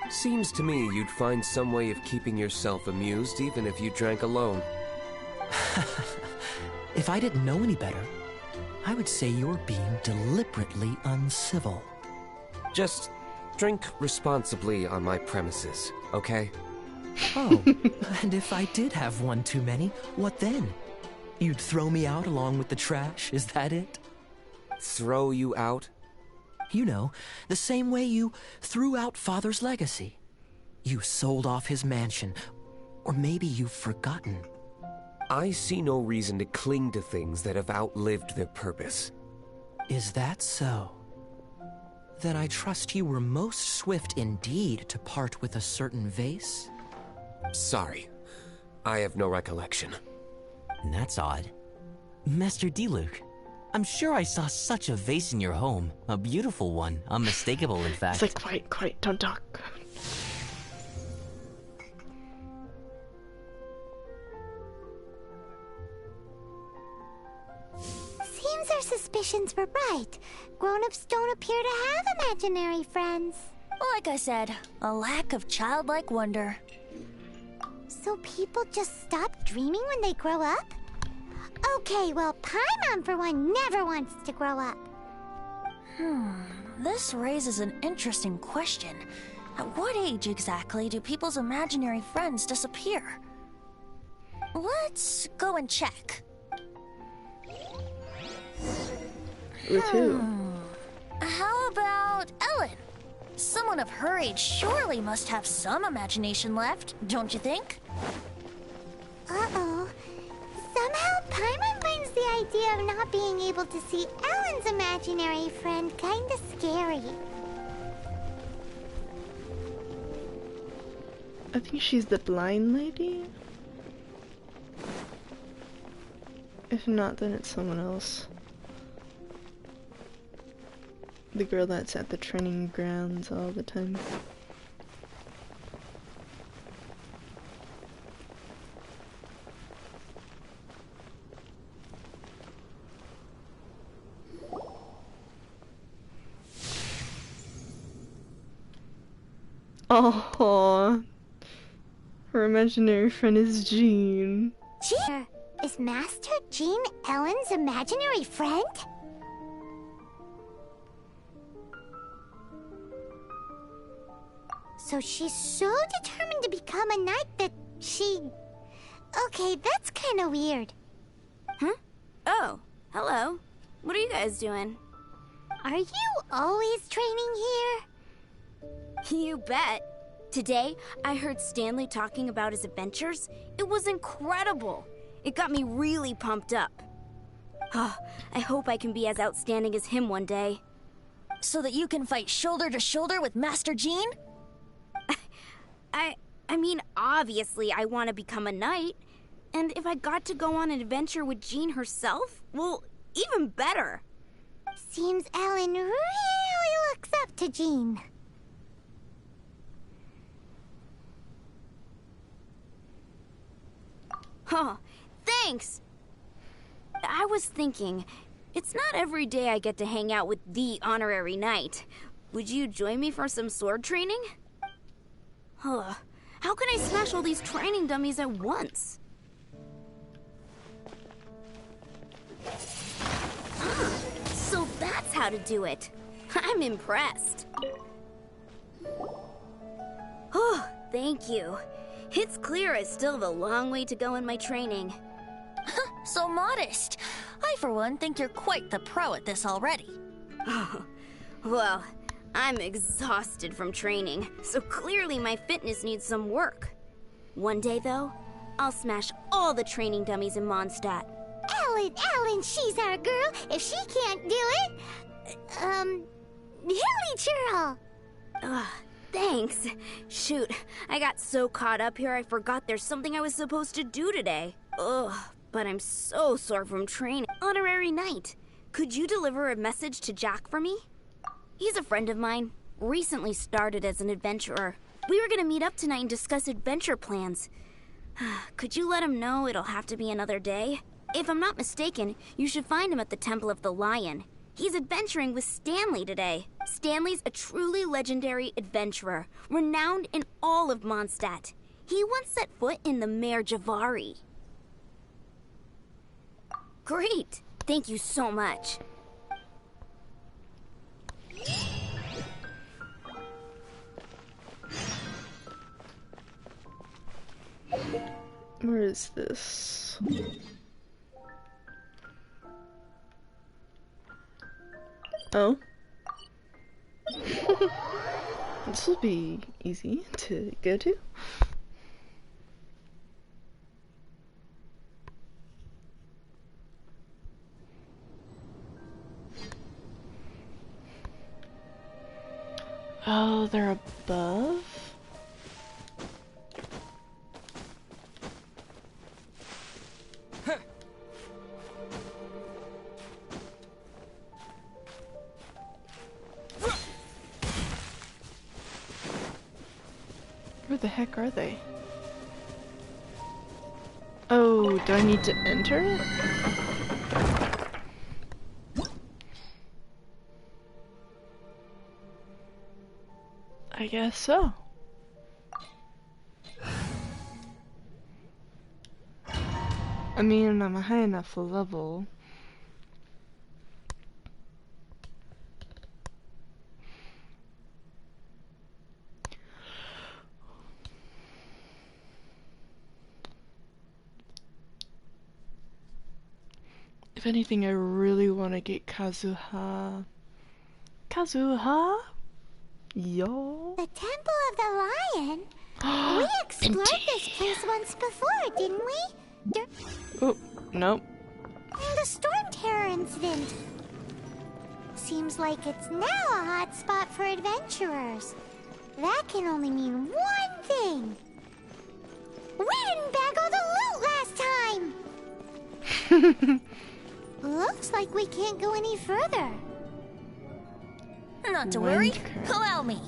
Seems to me you'd find some way of keeping yourself amused even if you drank alone. If I didn't know any better, I would say you're being deliberately uncivil. Just drink responsibly on my premises, okay? Oh, and if I did have one too many, what then? You'd throw me out along with the trash, is that it? Throw you out? You know, the same way you threw out Father's legacy. You sold off his mansion, or maybe you've forgotten. I see no reason to cling to things that have outlived their purpose. Is that so? Then I trust you were most swift indeed to part with a certain vase? Sorry, I have no recollection. That's odd. Master Diluc, I'm sure I saw such a vase in your home. A beautiful one. Unmistakable, in fact. It's like, quiet, don't talk. Seems our suspicions were right. Grown-ups don't appear to have imaginary friends. Like I said, a lack of childlike wonder. So people just stop dreaming when they grow up? Okay, well, Paimon for one never wants to grow up. This raises an interesting question. At what age exactly do people's imaginary friends disappear? Let's go and check. With who? How about Ellen? Someone of her age surely must have some imagination left, don't you think? Uh-oh. Somehow, Paimon finds the idea of not being able to see Ellen's imaginary friend kinda scary. I think she's the blind lady. If not, then it's someone else. The girl that's at the training grounds all the time. Oh, her imaginary friend is Jean. Jean? Is Master Jean Ellen's imaginary friend? So she's so determined to become a knight that she... Okay, that's kinda weird. Huh? Oh, hello. What are you guys doing? Are you always training here? You bet. Today, I heard Stanley talking about his adventures. It was incredible. It got me really pumped up. Oh, I hope I can be as outstanding as him one day. So that you can fight shoulder to shoulder with Master Jean? I mean, obviously I want to become a knight. And if I got to go on an adventure with Jean herself, well, even better. Seems Ellen really looks up to Jean. Oh, thanks! I was thinking, it's not every day I get to hang out with the honorary knight. Would you join me for some sword training? How can I smash all these training dummies at once? So that's how to do it. I'm impressed. Oh, thank you. It's clear I still have a long way to go in my training. So modest. I, for one, think you're quite the pro at this already. Oh, well, I'm exhausted from training, so clearly my fitness needs some work. One day, though, I'll smash all the training dummies in Mondstadt. Ellen, she's our girl. If she can't do it, Hilly Churl. Thanks. Shoot, I got so caught up here I forgot there's something I was supposed to do today. Ugh, but I'm so sore from training. Honorary Knight, could you deliver a message to Jack for me? He's a friend of mine, recently started as an adventurer. We were gonna meet up tonight and discuss adventure plans. Could you let him know it'll have to be another day? If I'm not mistaken, you should find him at the Temple of the Lion. He's adventuring with Stanley today. Stanley's a truly legendary adventurer, renowned in all of Mondstadt. He once set foot in the Mare Javari. Great! Thank you so much. Where is this? Oh. This will be easy to go to. Oh, they're above? Where the heck are they? Oh, do I need to enter? I guess so. I mean, I'm a high enough level. If anything, I really want to get Kazuha. Kazuha? Yo. The Temple of the Lion? We explored this place once before, didn't we? Oh, nope. The Storm Terror incident. Seems like it's now a hot spot for adventurers. That can only mean one thing. We didn't bag all the loot last time! Looks like we can't go any further. Not to worry. Allow me.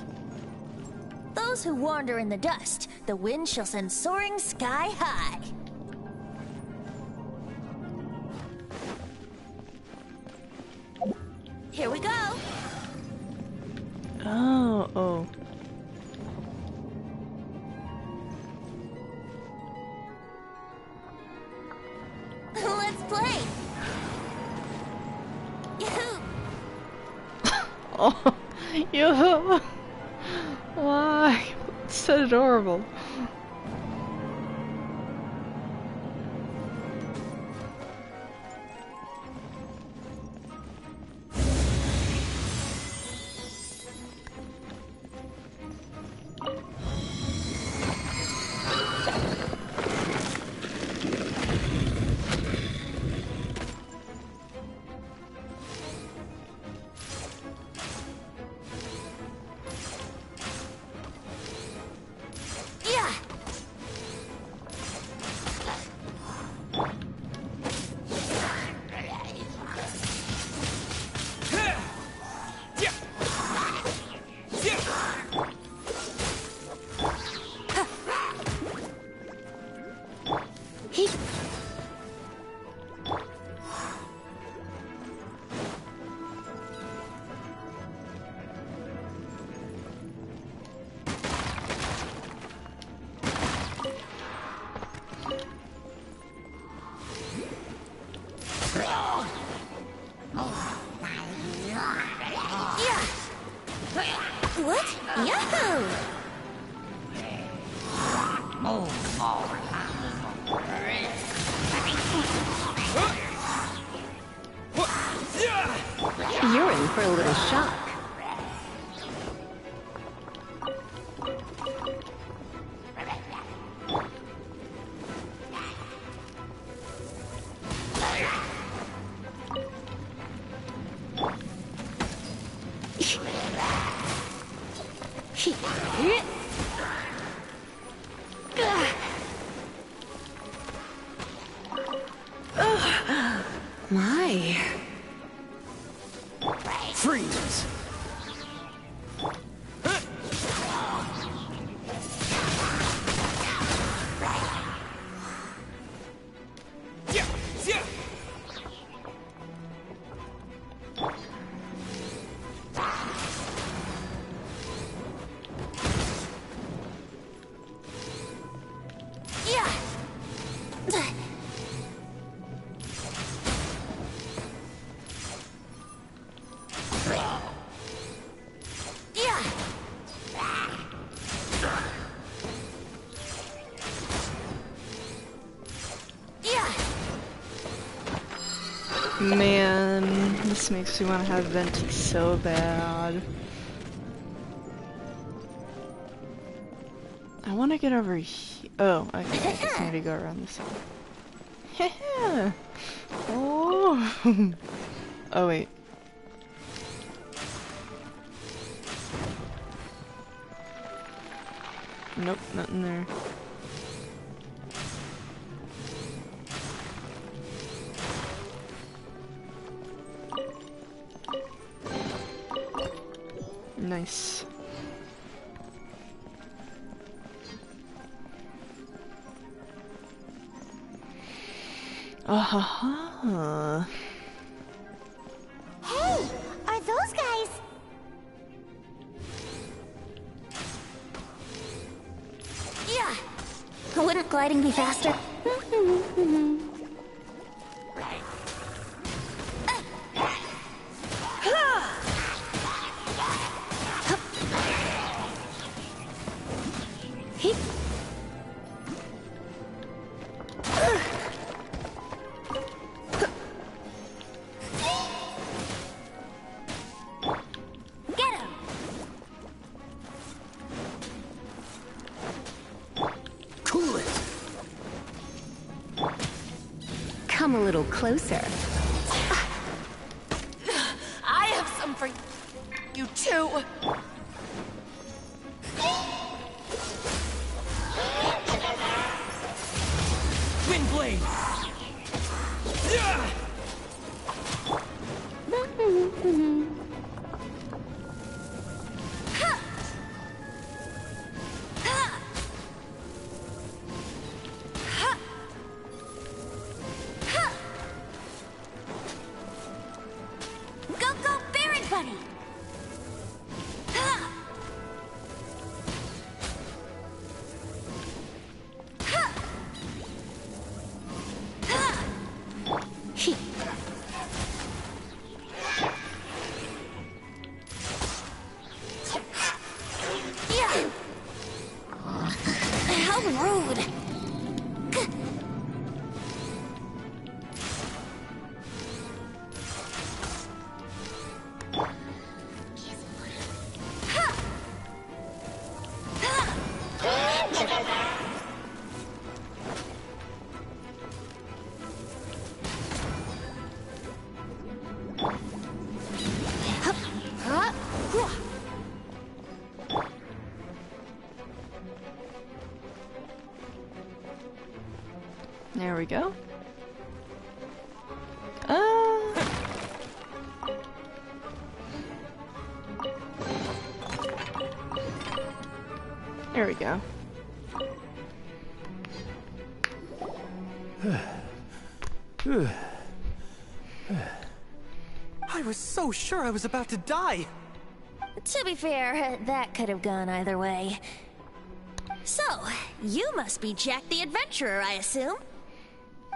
Those who wander in the dust, the wind shall send soaring sky high. Here we go. Oh, oh. Let's play. Yahoo! Oh, yo. Why? It's so adorable. What? Yahoo! You're in for a little shock. My. Freeze! Man, this makes me want to have Venti so bad. I want to get over here. Oh, I just need to go around this side. Yeah. Oh. Oh wait. Nope, nothing there. Nice. Ah. Hey, are those guys? Yeah! Wouldn't gliding be faster? Come a little closer. I have some for you too. Wind blade! Yeah! How rude. There we go. There we go. I was so sure I was about to die. To be fair, that could have gone either way. So, you must be Jack the Adventurer, I assume?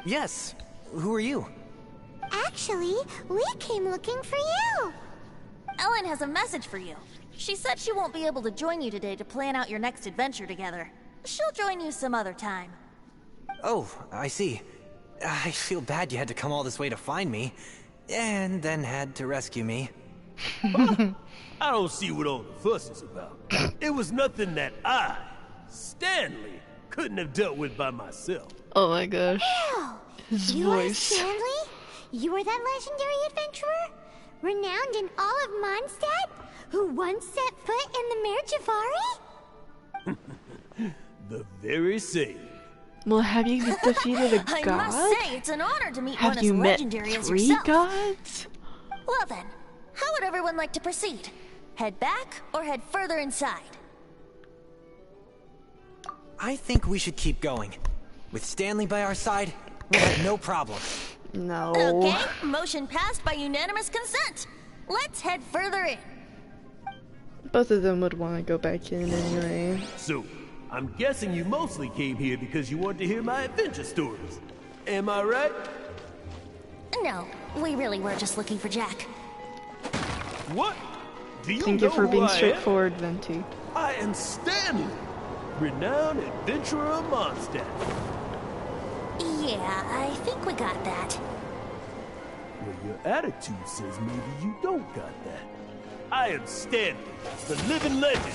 Yes. Who are you? Actually, we came looking for you. Ellen has a message for you. She said she won't be able to join you today to plan out your next adventure together. She'll join you some other time. Oh, I see. I feel bad you had to come all this way to find me, and then had to rescue me. I don't see what all the fuss is about. It was nothing that I, Stanley, couldn't have dealt with by myself. Oh my gosh. Ew. His You are voice. Stanley? You are that legendary adventurer? Renowned in all of Mondstadt? Who once set foot in the Mare Javari? The very same. Well, have you defeated a I god? must say, it's an honor to meet Have one as you met legendary as 3 yourself. gods? Well then, how would everyone like to proceed? Head back or head further inside? I think we should keep going. With Stanley by our side, we'll have no problem. No. Okay, motion passed by unanimous consent. Let's head further in. Both of them would want to go back in anyway. So, I'm guessing you mostly came here because you want to hear my adventure stories. Am I right? No, we really were just looking for Jack. What? Do you Thank know you for who being I am? straightforward, Venti. I am Stanley, renowned adventurer of Mondstadt. Yeah, I think we got that. Well, Your attitude says maybe you don't got that. I am Stanley, the living legend.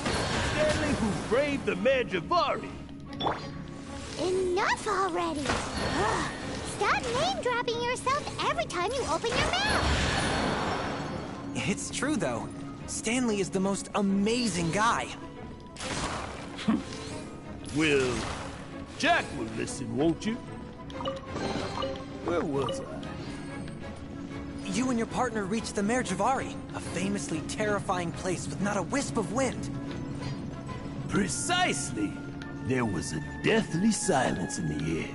Stanley who braved the Mandravari. Enough already! Ugh. Stop name-dropping yourself every time you open your mouth! It's true, though. Stanley is the most amazing guy. Well, Jack will listen, won't you? Where was I? You and your partner reached the Merjavari, a famously terrifying place with not a wisp of wind. Precisely! There was a deathly silence in the air.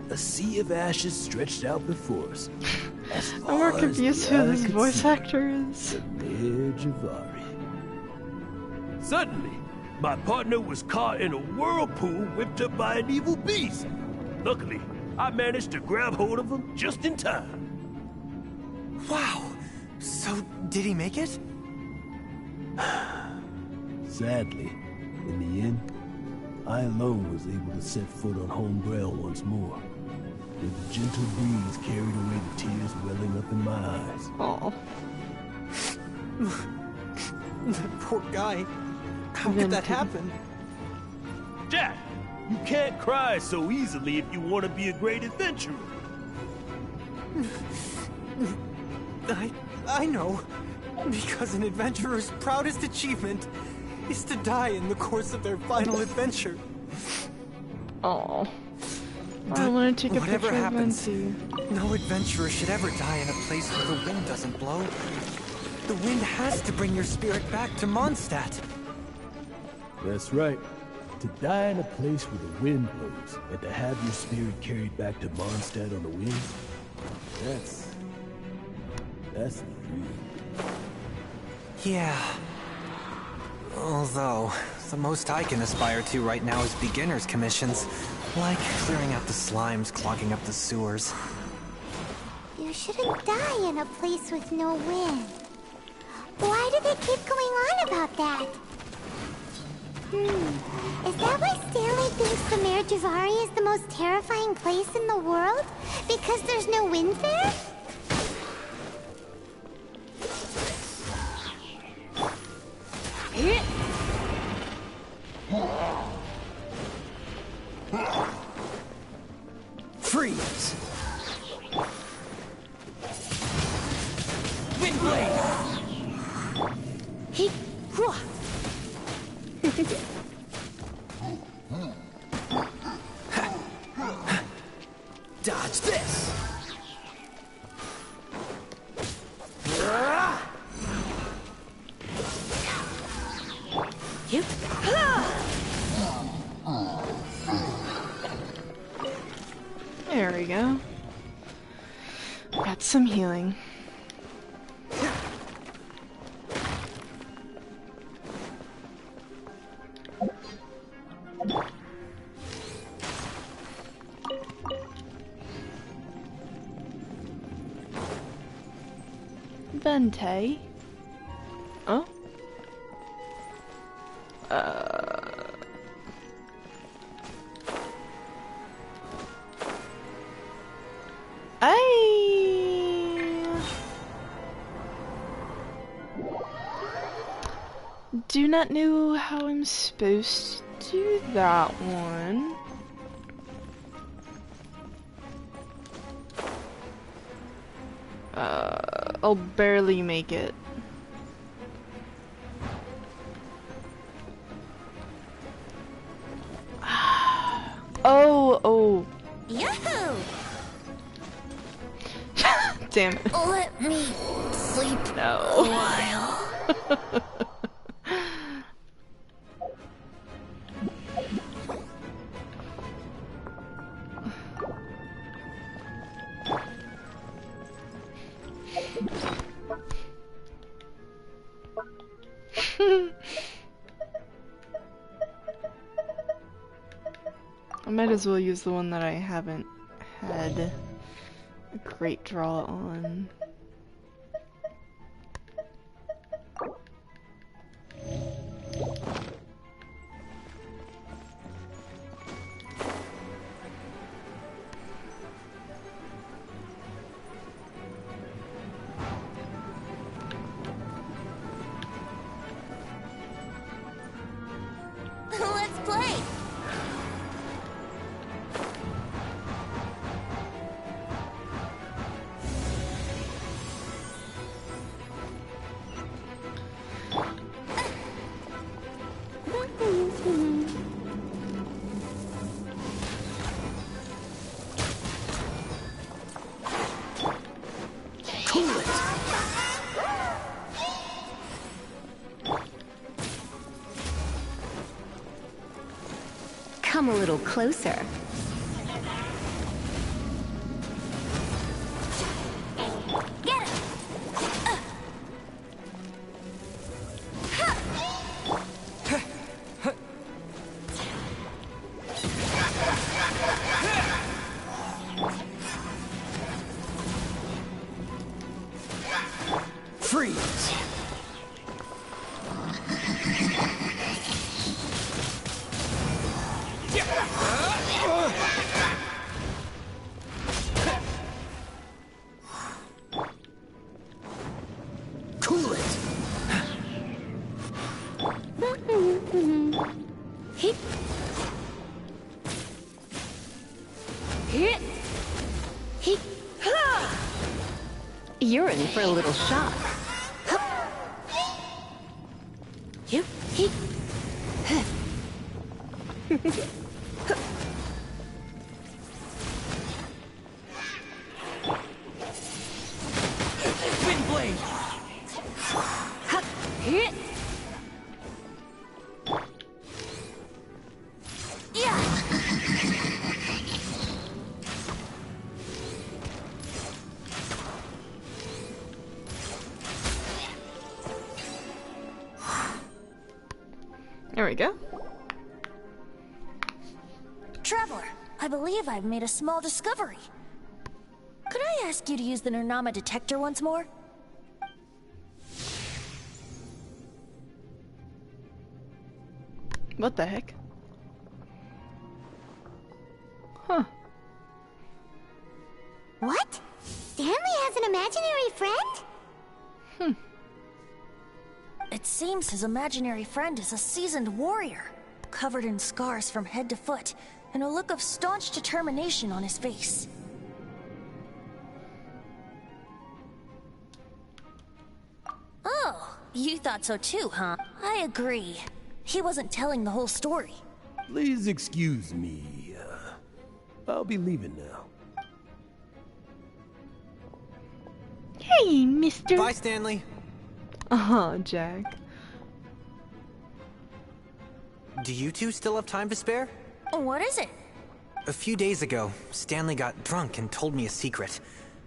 A sea of ashes stretched out before us. I'm more confused who this voice actor is. The Merjavari. Suddenly, my partner was caught in a whirlpool whipped up by an evil beast. Luckily, I managed to grab hold of him just in time. Wow! So, did he make it? Sadly, in the end, I alone was able to set foot on home ground once more. With the gentle breeze carried away the tears welling up in my eyes. Oh. That poor guy. How could that happen? Jack, you can't cry so easily if you want to be a great adventurer. I know. Because an adventurer's proudest achievement is to die in the course of their final adventure. Oh. I want to take a Whatever picture happens, of Venti. no adventurer should ever die in a place where the wind doesn't blow. The wind has to bring your spirit back to Mondstadt. That's right. To die in a place where the wind blows, and to have your spirit carried back to Mondstadt on the wind, that's the dream. Yeah. Although, the most I can aspire to right now is beginner's commissions. Like clearing out the slimes clogging up the sewers. You shouldn't die in a place with no wind. Why do they keep going on about that? Is that why Stanley thinks the Merjavari is the most terrifying place in the world? Because there's no wind there? Freeze! Windblade! He... Dodge this! You... There we go. Got some healing. Vente. Oh? I do not know how I'm supposed to do that one. I'll barely make it. Oh. Yahoo! Damn it. Let me sleep No. a while. I might as well use the one that I haven't had a great draw on. Come a little closer. Get him! Freeze! Cool it! Hit. Hit. Hit. You're in for a little shock. You. Hit. Wind blade! Hit. There we go. Traveler, I believe I've made a small discovery. Could I ask you to use the Nernama detector once more? What the heck? Huh. What? Stanley has an imaginary friend? It seems his imaginary friend is a seasoned warrior, covered in scars from head to foot, and a look of staunch determination on his face. Oh, you thought so too, huh? I agree. He wasn't telling the whole story. Please excuse me. I'll be leaving now. Hey, mister. Bye, Stanley. Jack. Do you two still have time to spare? What is it? A few days ago, Stanley got drunk and told me a secret.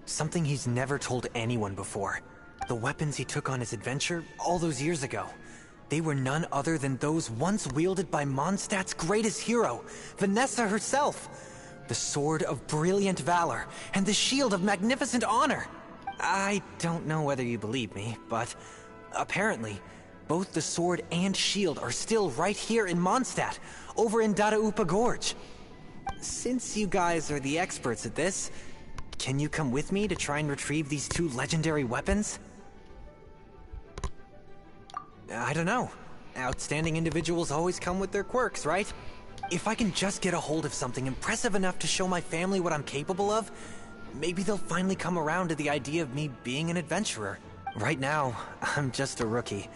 Something he's never told anyone before. The weapons he took on his adventure all those years ago. They were none other than those once wielded by Mondstadt's greatest hero, Vanessa herself. The Sword of Brilliant Valor and the Shield of Magnificent Honor. I don't know whether you believe me, but apparently, both the sword and shield are still right here in Mondstadt, over in Dadaupa Gorge. Since you guys are the experts at this, can you come with me to try and retrieve these two legendary weapons? I don't know. Outstanding individuals always come with their quirks, right? If I can just get a hold of something impressive enough to show my family what I'm capable of, maybe they'll finally come around to the idea of me being an adventurer. Right now, I'm just a rookie.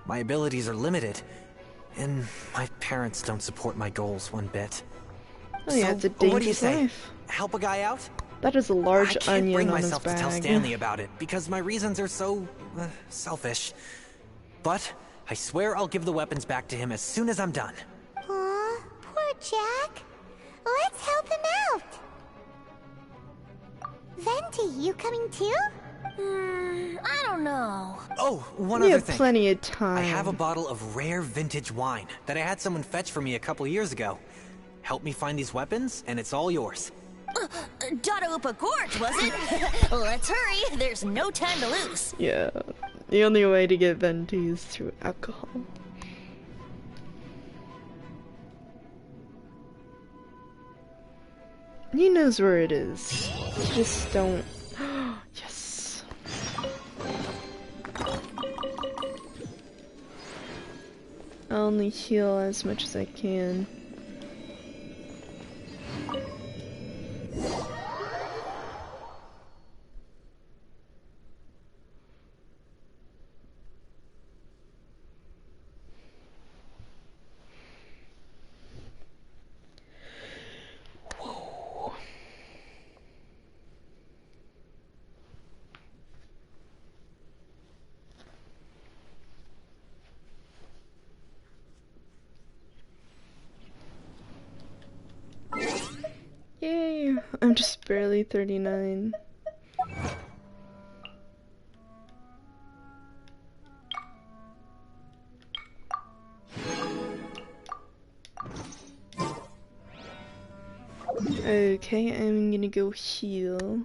My abilities are limited, and my parents don't support my goals one bit. Oh yeah, it's a dangerous what do you say? life. Help a guy out? That is a large I can't onion bring on myself his to tell bag. Stanley about it because my reasons are so selfish. But I swear I'll give the weapons back to him as soon as I'm done. Aw, poor Jack. Let's help him out. Venti, you coming too? I don't know. Oh, one We other have thing. plenty of time. I have a bottle of rare vintage wine that I had someone fetch for me a couple years ago. Help me find these weapons, and it's all yours. Dadaupa Gorge, was it? Let's hurry. There's no time to lose. Yeah, the only way to get venti is through alcohol. He knows where it is. Just don't. Yes. I'll only heal as much as I can. Just barely 39. Okay, I'm gonna go heal.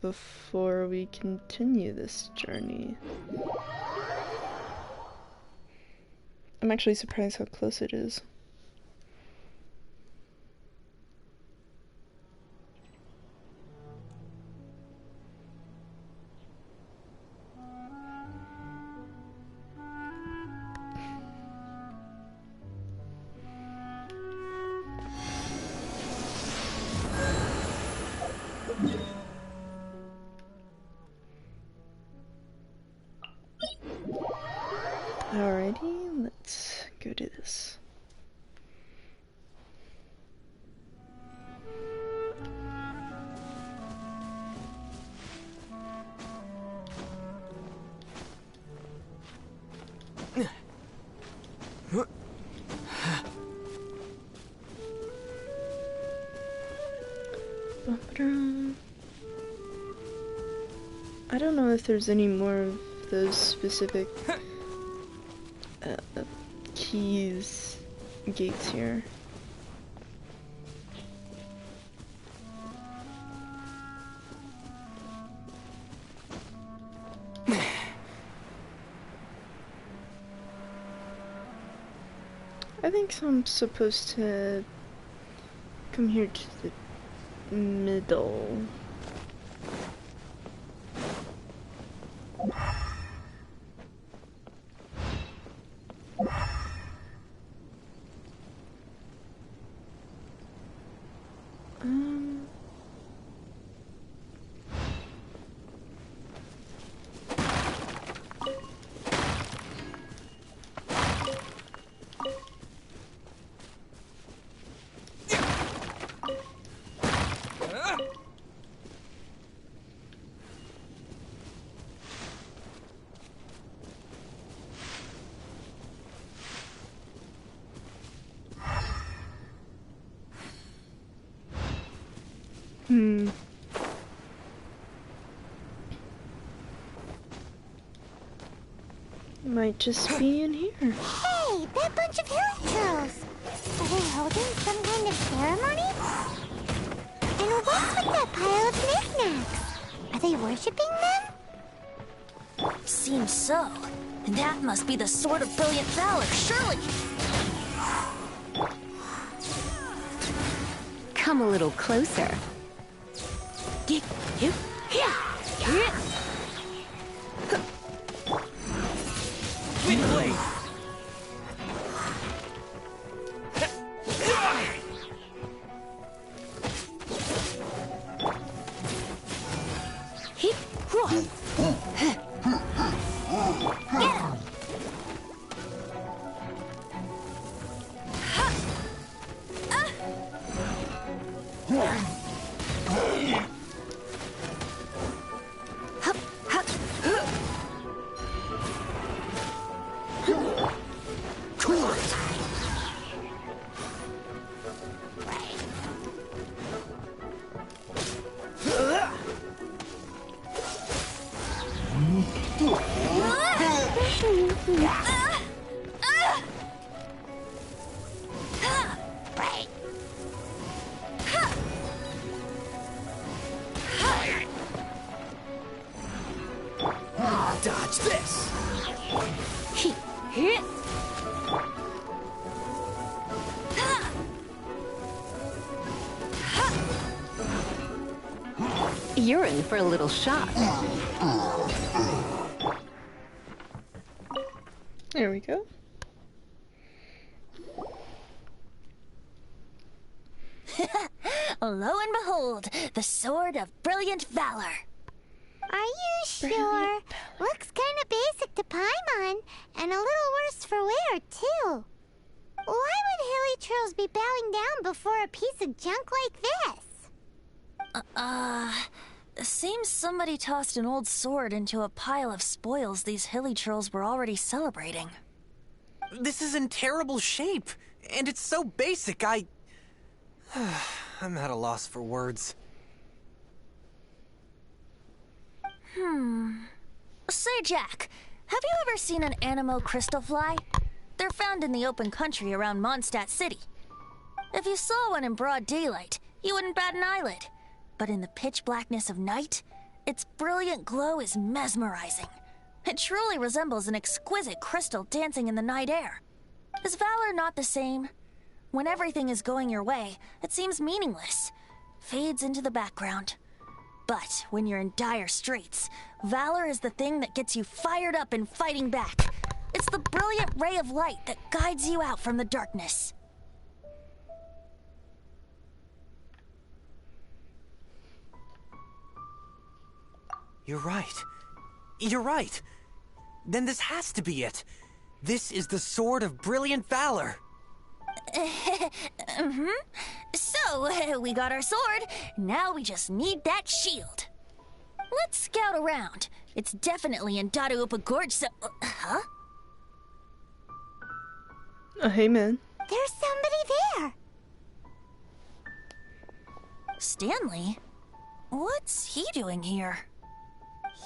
Before we continue this journey. I'm actually surprised how close it is. Alrighty, let's go do this. I don't know if there's any more of those specific keys, gates here. I think I'm supposed to come here to the middle. Might just be in here. Hey, that bunch of hillbillies! Are they holding some kind of ceremony? And what's with that pile of knickknacks? Are they worshipping them? Seems so. That must be the Sword of Brilliant Valor, surely! Come a little closer. Dodge this! You're in for a little shock. There we go. Lo and behold, the Sword of Brilliant Valor. Are you sure? Looks kinda basic to Paimon, and a little worse for wear, too. Why would Hilichurls be bowing down before a piece of junk like this? Seems somebody tossed an old sword into a pile of spoils these Hilichurls were already celebrating. This is in terrible shape, and it's so basic, I'm at a loss for words. Say, Jack, have you ever seen an Anemo crystal fly? They're found in the open country around Mondstadt City. If you saw one in broad daylight, you wouldn't bat an eyelid. But in the pitch blackness of night, its brilliant glow is mesmerizing. It truly resembles an exquisite crystal dancing in the night air. Is valor not the same? When everything is going your way, it seems meaningless, fades into the background. But when you're in dire straits, valor is the thing that gets you fired up and fighting back. It's the brilliant ray of light that guides you out from the darkness. You're right. You're right. Then this has to be it. This is the Sword of Brilliant Valor. So, we got our sword. Now we just need that shield. Let's scout around. It's definitely in Dadaupa Gorge, so... huh? Hey, man. There's somebody there. Stanley? What's he doing here?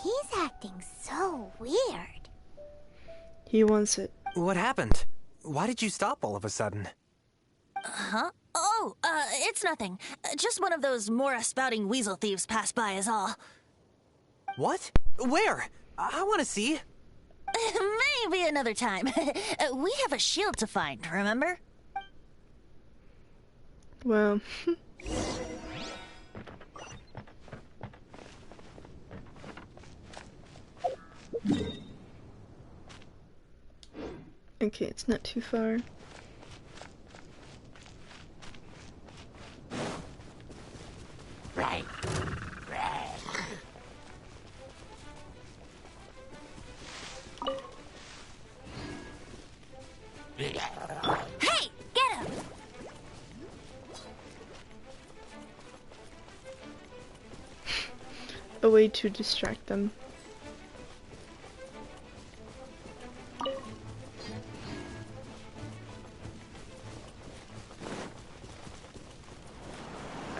He's acting so weird. He wants it. What happened? Why did you stop all of a sudden? Huh? Oh, it's nothing. Just one of those Mora-spouting weasel thieves passed by is all. What? Where? I want to see. Maybe another time. We have a shield to find, remember? Well... Okay, it's not too far. Hey, get him! A way to distract them.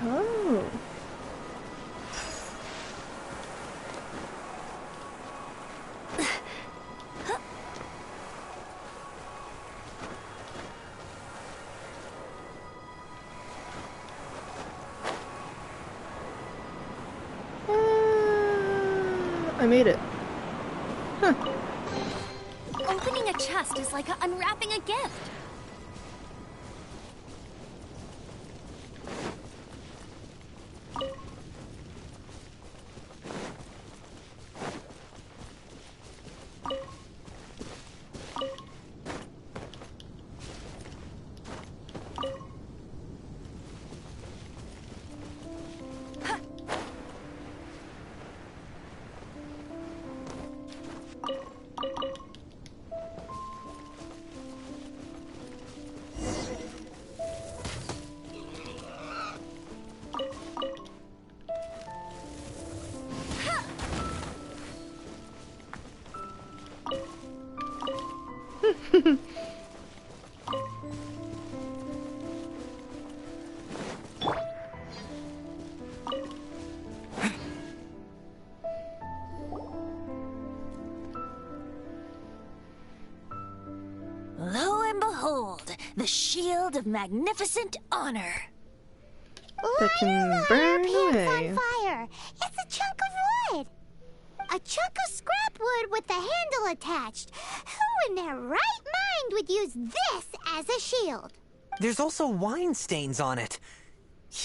Oh. I made it. Huh. Opening a chest is like unwrapping a gift. Lo and behold, the shield of magnificent honor. That can burn away. On fire. It's a chunk of wood. A chunk of scrap wood with the handle attached. Who in their right mind would use this as a shield? There's also wine stains on it.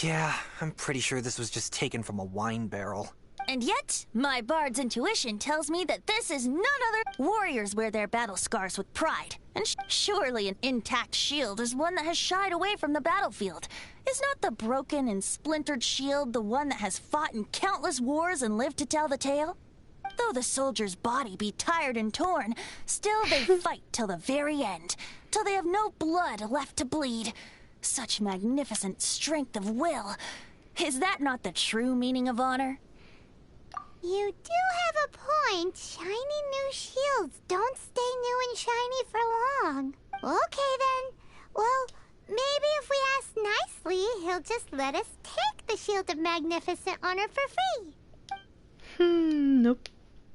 Yeah, I'm pretty sure this was just taken from a wine barrel. And yet, my bard's intuition tells me that this is none other. Warriors wear their battle scars with pride, and surely an intact shield is one that has shied away from the battlefield. Is not the broken and splintered shield the one that has fought in countless wars and lived to tell the tale? Though the soldier's body be tired and torn, still they fight till the very end, till they have no blood left to bleed. Such magnificent strength of will. Is that not the true meaning of honor? You do have a point. Shiny new shields don't stay new and shiny for long. Okay then. Well, maybe if we ask Hopefully, he'll just let us take the Shield of Magnificent Honor for free. Nope.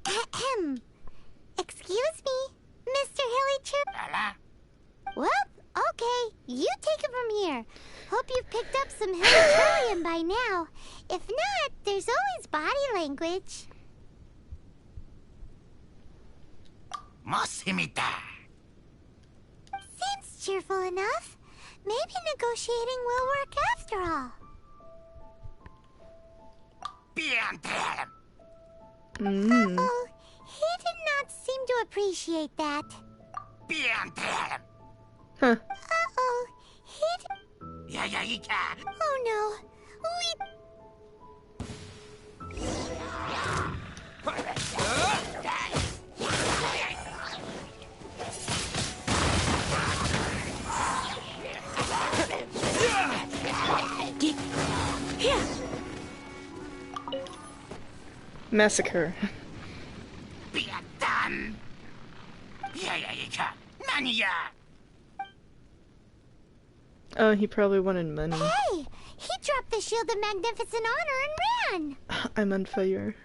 Ahem. Excuse me, Mr. Hilly Well, okay, you take it from here. Hope you've picked up some Hilly by now. If not, there's always body language. Seems cheerful enough. Maybe negotiating will work after all. Uh-oh, he did not seem to appreciate that. Huh. Uh-oh, Oh no, Massacre. Oh, he probably wanted money. Hey! He dropped the Shield of Magnificent Honor and ran! I'm on fire.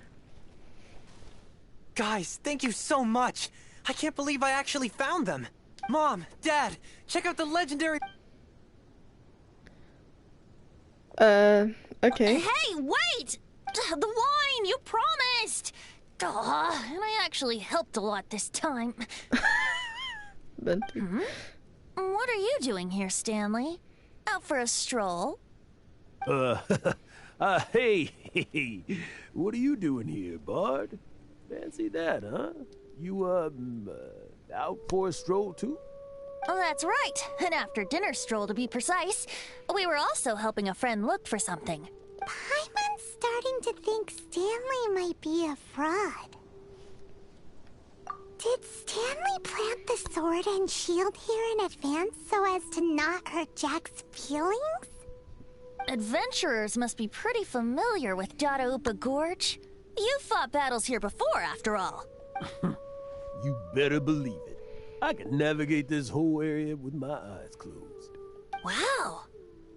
Guys, thank you so much! I can't believe I actually found them! Mom, Dad, check out the legendary... Okay. Hey, wait! The wine, you promised! And I actually helped a lot this time. But... What are you doing here, Stanley? Out for a stroll? Hey, what are you doing here, Bard? Fancy that, huh? You, out for a stroll, too? Oh, that's right. An after-dinner stroll, to be precise. We were also helping a friend look for something. Paimon's starting to think Stanley might be a fraud. Did Stanley plant the sword and shield here in advance so as to not hurt Jack's feelings? Adventurers must be pretty familiar with Dadaupa Gorge. You fought battles here before, after all. You better believe it. I can navigate this whole area with my eyes closed. Wow.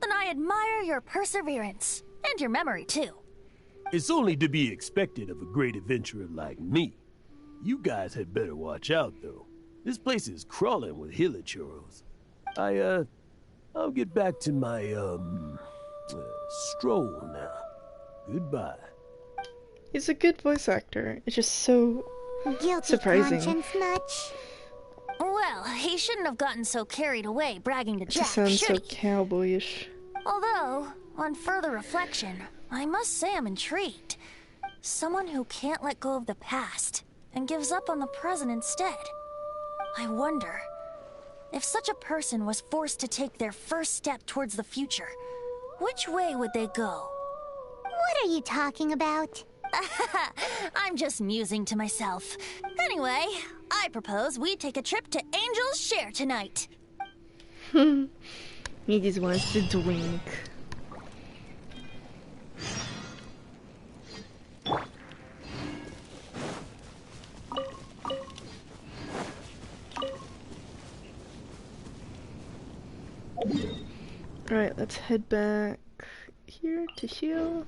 Then I admire your perseverance. And your memory, too. It's only to be expected of a great adventurer like me. You guys had better watch out, though. This place is crawling with hilichurros. I'll get back to my, stroll now. Goodbye. He's a good voice actor. It's just so Guilty surprising. conscience much? Well, he shouldn't have gotten so carried away bragging to It Jack, just sounds should so he? cowboyish. Although, on further reflection, I must say I'm intrigued. Someone who can't let go of the past and gives up on the present instead. I wonder, if such a person was forced to take their first step towards the future, which way would they go? What are you talking about? I'm just musing to myself. Anyway, I propose we take a trip to Angel's Share tonight. He just wants to drink. Alright, let's head back here to heal.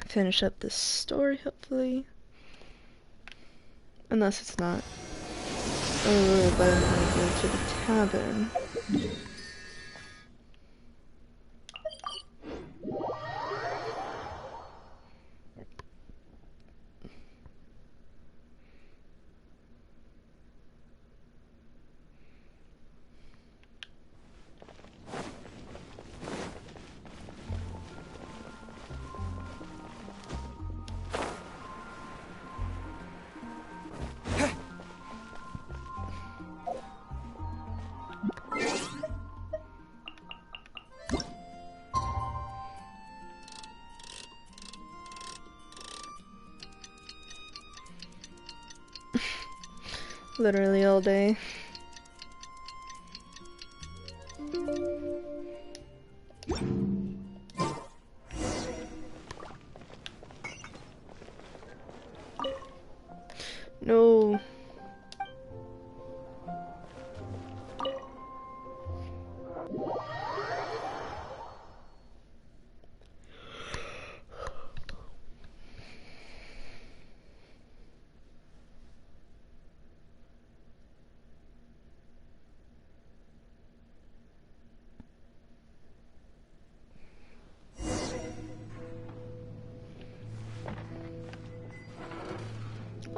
Finish up this story, hopefully. Unless it's not. Oh, but I'm gonna go to the tavern. Literally all day. No.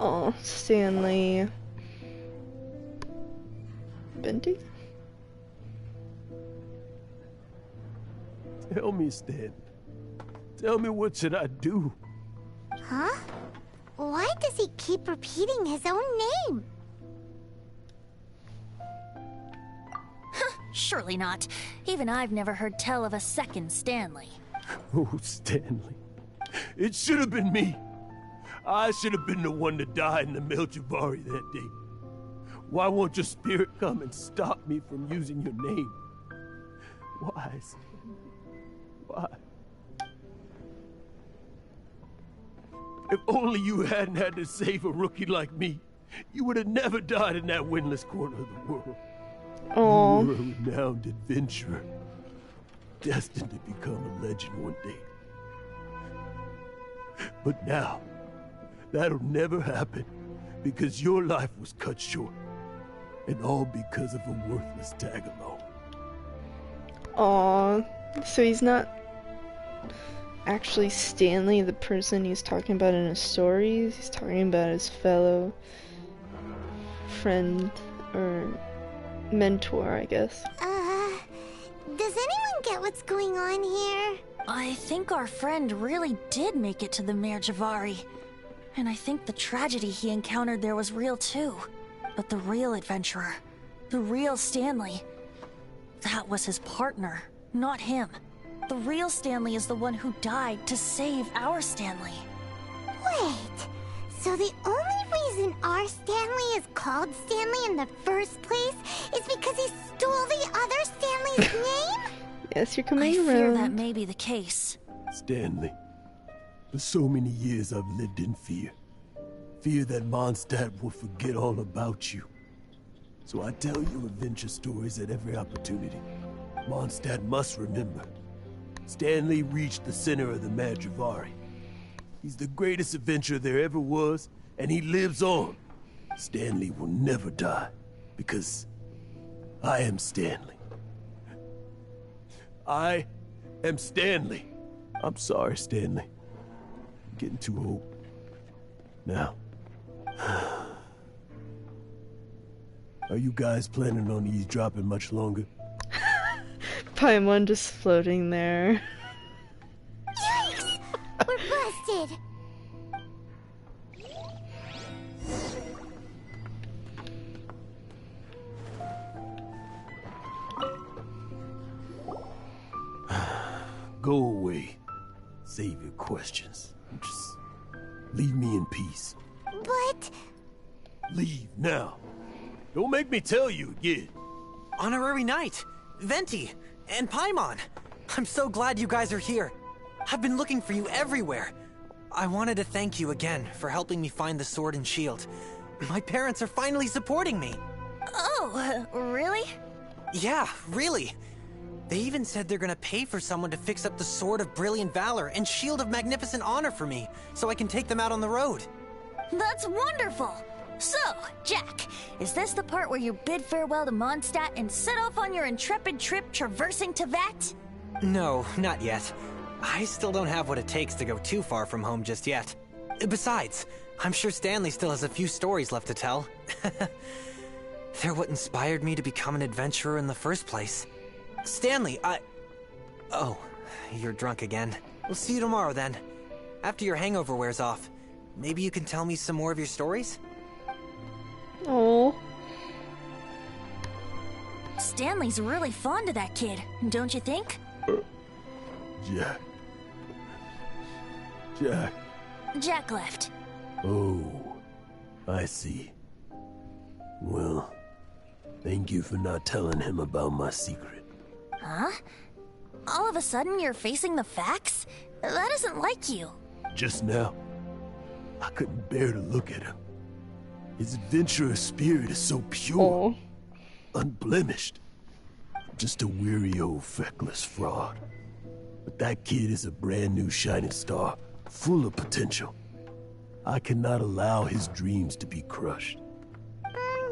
Oh, Stanley. Bendy? Tell me, Stan. Tell me, what should I do? Huh? Why does he keep repeating his own name? Surely not. Even I've never heard tell of a second Stanley. Oh, Stanley. It should have been me. I should have been the one to die in the Melchivari that day. Why won't your spirit come and stop me from using your name? Why, Stanley? Why? If only you hadn't had to save a rookie like me, you would have never died in that windless corner of the world. Oh. You were a renowned adventurer, destined to become a legend one day. But now, that'll never happen, because your life was cut short, and all because of a worthless tag-along. Aw, so he's not actually Stanley, the person he's talking about in his stories. He's talking about his fellow friend, or mentor, I guess. Does anyone get what's going on here? I think our friend really did make it to the Mare Javari. And I think the tragedy he encountered there was real too. But the real adventurer, the real Stanley, that was his partner, not him. The real Stanley is the one who died to save our Stanley. Wait, so the only reason our Stanley is called Stanley in the first place is because he stole the other Stanley's name? Yes, you're coming around. I fear that may be the case. Stanley, for so many years I've lived in fear. Fear that Mondstadt will forget all about you. So I tell you adventure stories at every opportunity. Mondstadt must remember. Stanley reached the center of the Mare Javari. He's the greatest adventurer there ever was, and he lives on. Stanley will never die, because I am Stanley. I am Stanley. I'm sorry, Stanley. I'm getting too old. Now, are you guys planning on eavesdropping much longer? Paimon just floating there. Yikes! We're busted! Go away. Save your questions. Just leave me in peace. But... Leave now. Don't make me tell you again. Honorary Knight, Venti, and Paimon. I'm so glad you guys are here. I've been looking for you everywhere. I wanted to thank you again for helping me find the sword and shield. My parents are finally supporting me. Oh, really? Yeah, really. They even said they're gonna pay for someone to fix up the Sword of Brilliant Valor and Shield of Magnificent Honor for me, so I can take them out on the road. That's wonderful! So, Jack, is this the part where you bid farewell to Mondstadt and set off on your intrepid trip traversing Tevat? No, not yet. I still don't have what it takes to go too far from home just yet. Besides, I'm sure Stanley still has a few stories left to tell. They're what inspired me to become an adventurer in the first place. Stanley, Oh, you're drunk again. We'll see you tomorrow then. After your hangover wears off. Maybe you can tell me some more of your stories? Oh. Stanley's really fond of that kid, don't you think? Jack. Jack. Jack left. Oh, I see. Well, thank you for not telling him about my secret. Huh? All of a sudden you're facing the facts? That isn't like you. Just now, I couldn't bear to look at him. His adventurous spirit is so pure, unblemished. Just a weary old feckless fraud. But that kid is a brand new shining star, full of potential. I cannot allow his dreams to be crushed.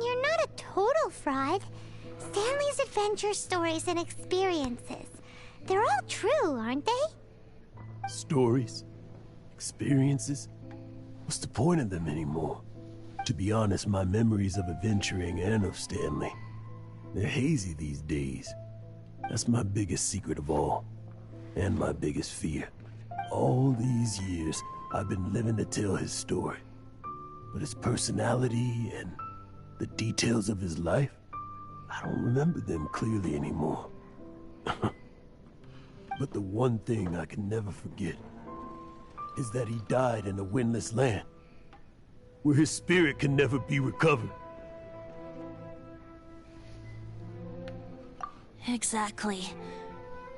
You're not a total fraud. Stanley's adventure stories and experiences. They're all true, aren't they? Stories? Experiences? What's the point of them anymore? To be honest, my memories of adventuring and of Stanley, they're hazy these days. That's my biggest secret of all, and my biggest fear. All these years, I've been living to tell his story. But his personality and the details of his life, I don't remember them clearly anymore. But the one thing I can never forget is that he died in a windless land, where his spirit can never be recovered. Exactly.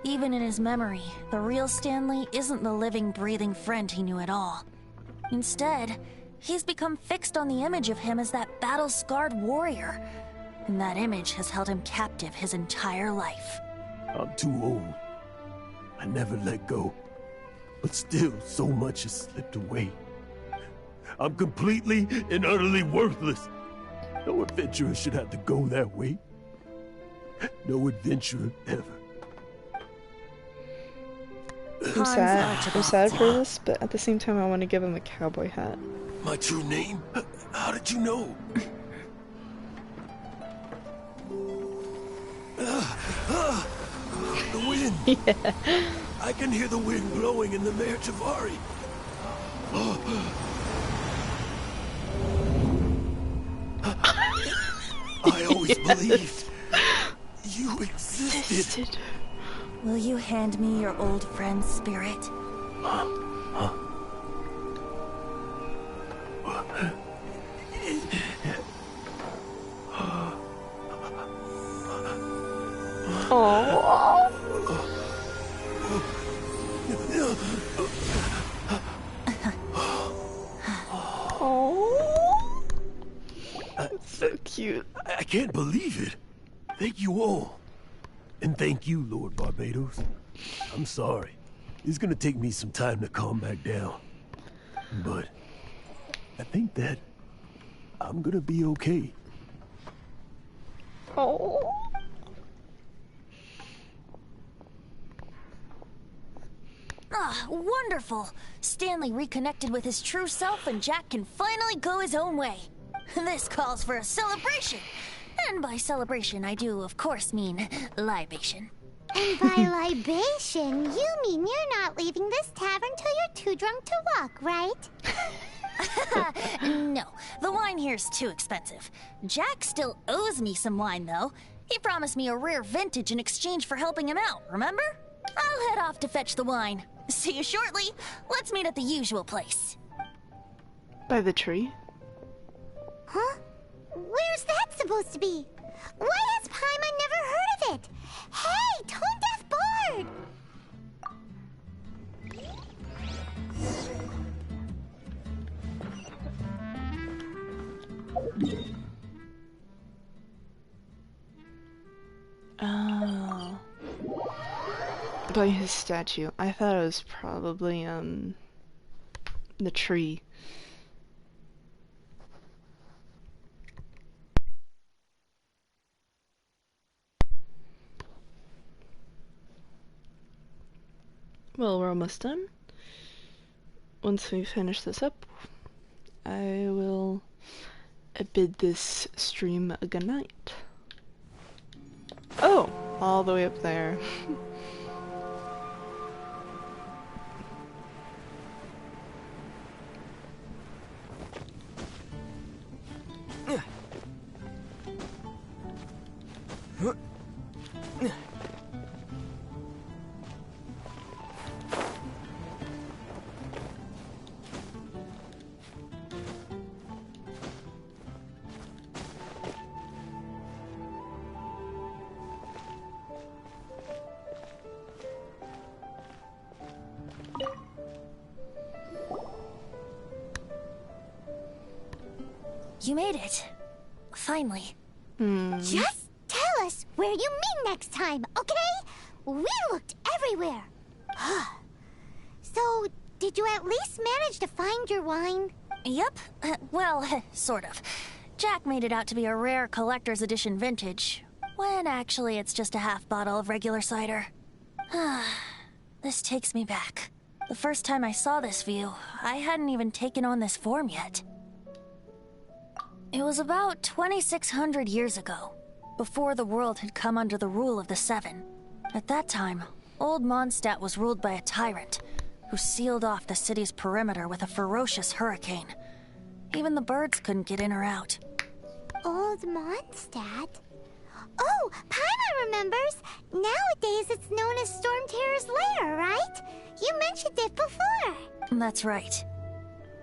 Even in his memory, the real Stanley isn't the living, breathing friend he knew at all. Instead, he's become fixed on the image of him as that battle-scarred warrior. And that image has held him captive his entire life. I'm too old. I never let go. But still, so much has slipped away. I'm completely and utterly worthless. No adventurer should have to go that way. No adventurer ever. I'm sad for this, but at the same time I want to give him a cowboy hat. My true name? How did you know? The wind! Yeah. I can hear the wind blowing in the Mare Tavari. I always believed you existed. Will you hand me your old friend's spirit? Oh. Oh. That's so cute. I can't believe it. Thank you all. And thank you, Lord Barbados. I'm sorry. It's gonna take me some time to calm back down. But I think that I'm gonna be okay. Oh. Ah, wonderful! Stanley reconnected with his true self and Jack can finally go his own way. This calls for a celebration. And by celebration, I do, of course, mean libation. And by libation, you mean you're not leaving this tavern till you're too drunk to walk, right? No, the wine here's too expensive. Jack still owes me some wine, though. He promised me a rare vintage in exchange for helping him out, remember? I'll head off to fetch the wine. See you shortly. Let's meet at the usual place. By the tree? Huh? Where's that supposed to be? Why has Paimon never heard of it? Hey, Tone Deaf Bard! Oh. By his statue. I thought it was probably, the tree. Well, we're almost done. Once we finish this up, I will bid this stream a good night. Oh! All the way up there. You made it. Finally. Just tell us where you meet next time, okay? We looked everywhere. So, did you at least manage to find your wine? Yep. Well, sort of. Jack made it out to be a rare collector's edition vintage, when actually it's just a half bottle of regular cider. This takes me back. The first time I saw this view, I hadn't even taken on this form yet. It was about 2,600 years ago, before the world had come under the rule of the Seven. At that time, old Mondstadt was ruled by a tyrant who sealed off the city's perimeter with a ferocious hurricane. Even the birds couldn't get in or out. Old Mondstadt? Oh, Paimon remembers! Nowadays it's known as Storm Terror's lair, right? You mentioned it before. That's right.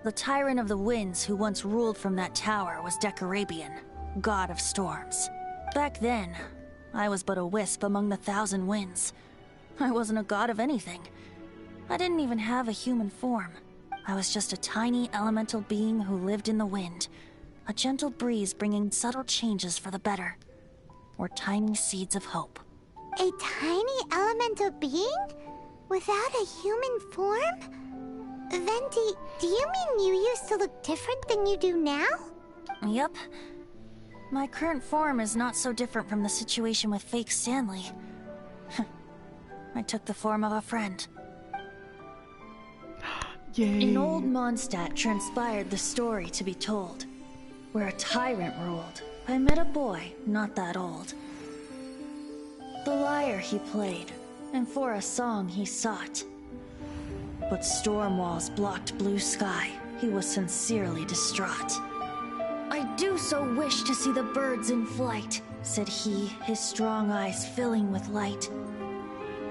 The Tyrant of the Winds who once ruled from that tower was Decarabian, god of storms. Back then, I was but a wisp among the thousand winds. I wasn't a god of anything. I didn't even have a human form. I was just a tiny elemental being who lived in the wind, a gentle breeze bringing subtle changes for the better, or tiny seeds of hope. A tiny elemental being? Without a human form? Venti, do you mean you used to look different than you do now? Yup. My current form is not so different from the situation with fake Stanley. I took the form of a friend. Yay. In old Mondstadt transpired the story to be told, where a tyrant ruled. I met a boy not that old. The lyre he played, and for a song he sought. But storm walls blocked blue sky. He was sincerely distraught. I do so wish to see the birds in flight, said he, his strong eyes filling with light.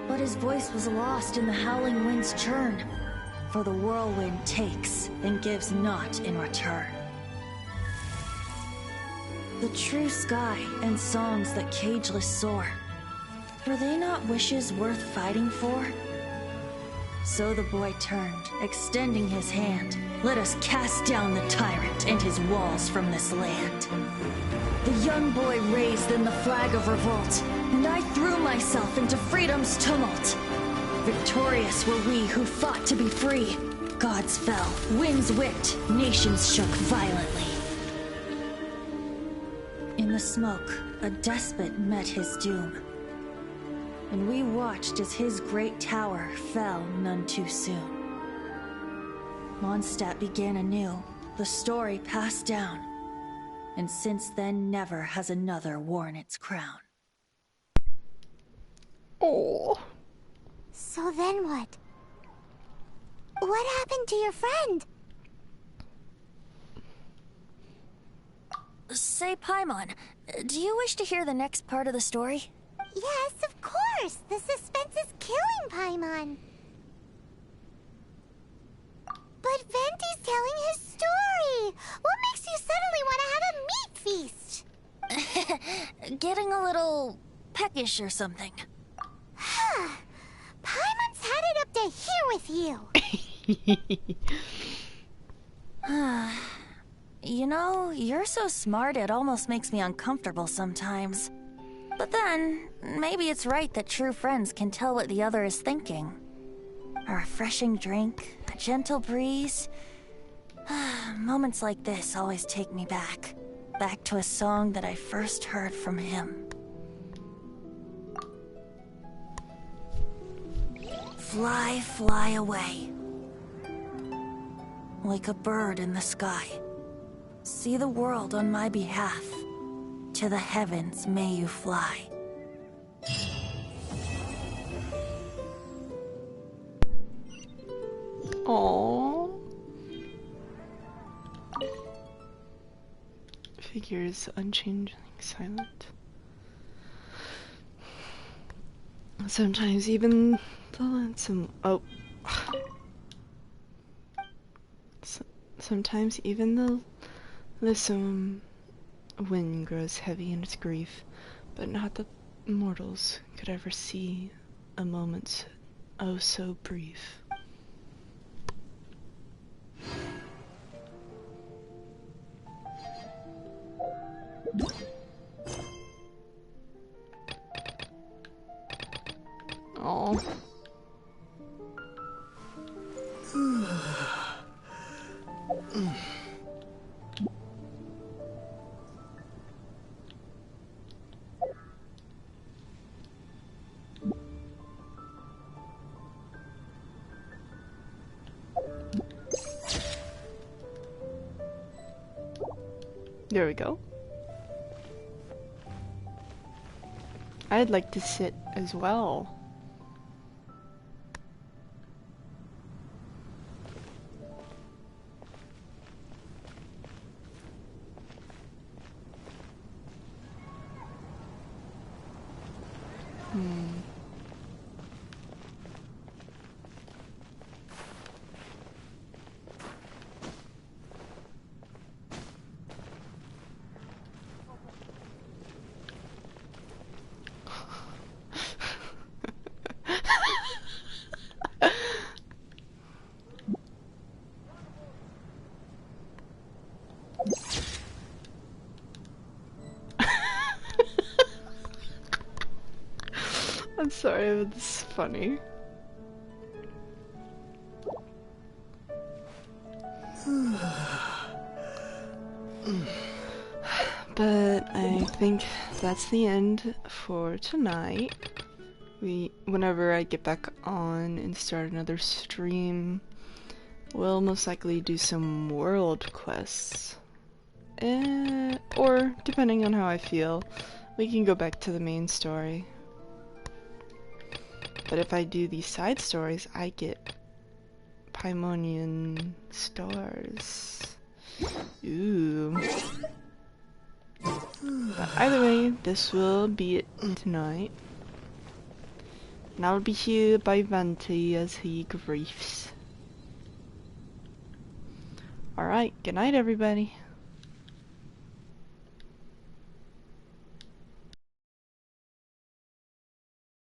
But his voice was lost in the howling wind's churn, for the whirlwind takes and gives not in return. The true sky and songs that cageless soar, were they not wishes worth fighting for? So the boy turned, extending his hand. Let us cast down the tyrant and his walls from this land. The young boy raised then the flag of revolt, and I threw myself into freedom's tumult. Victorious were we who fought to be free. Gods fell, winds whipped, nations shook violently. In the smoke, a despot met his doom, and we watched as his great tower fell none too soon. Mondstadt began anew, the story passed down, and since then never has another worn its crown. Oh. So then what? What happened to your friend? Say, Paimon, do you wish to hear the next part of the story? Yes, of course! The suspense is killing Paimon! But Venti's telling his story! What makes you suddenly want to have a meat feast? Getting a little peckish or something. Paimon's had it up to here with you! You know, you're so smart it almost makes me uncomfortable sometimes. But then, maybe it's right that true friends can tell what the other is thinking. A refreshing drink, a gentle breeze. Moments like this always take me back. Back to a song that I first heard from him. Fly, fly away. Like a bird in the sky. See the world on my behalf. To the heavens may you fly. Aww. Figures unchanging, silent. Sometimes even the lonesome. Oh. Sometimes even the listen wind grows heavy in its grief, but not that mortals could ever see a moment oh so brief. Oh. There we go. I'd like to sit as well. I'm sorry, but this is funny. But I think that's the end for tonight. Whenever I get back on and start another stream, we'll most likely do some world quests. Or, depending on how I feel, we can go back to the main story. But if I do these side stories, I get Paimonian stars. Ooh. But either way, this will be it tonight. And I'll be here by Vante as he griefs. Alright, good night everybody.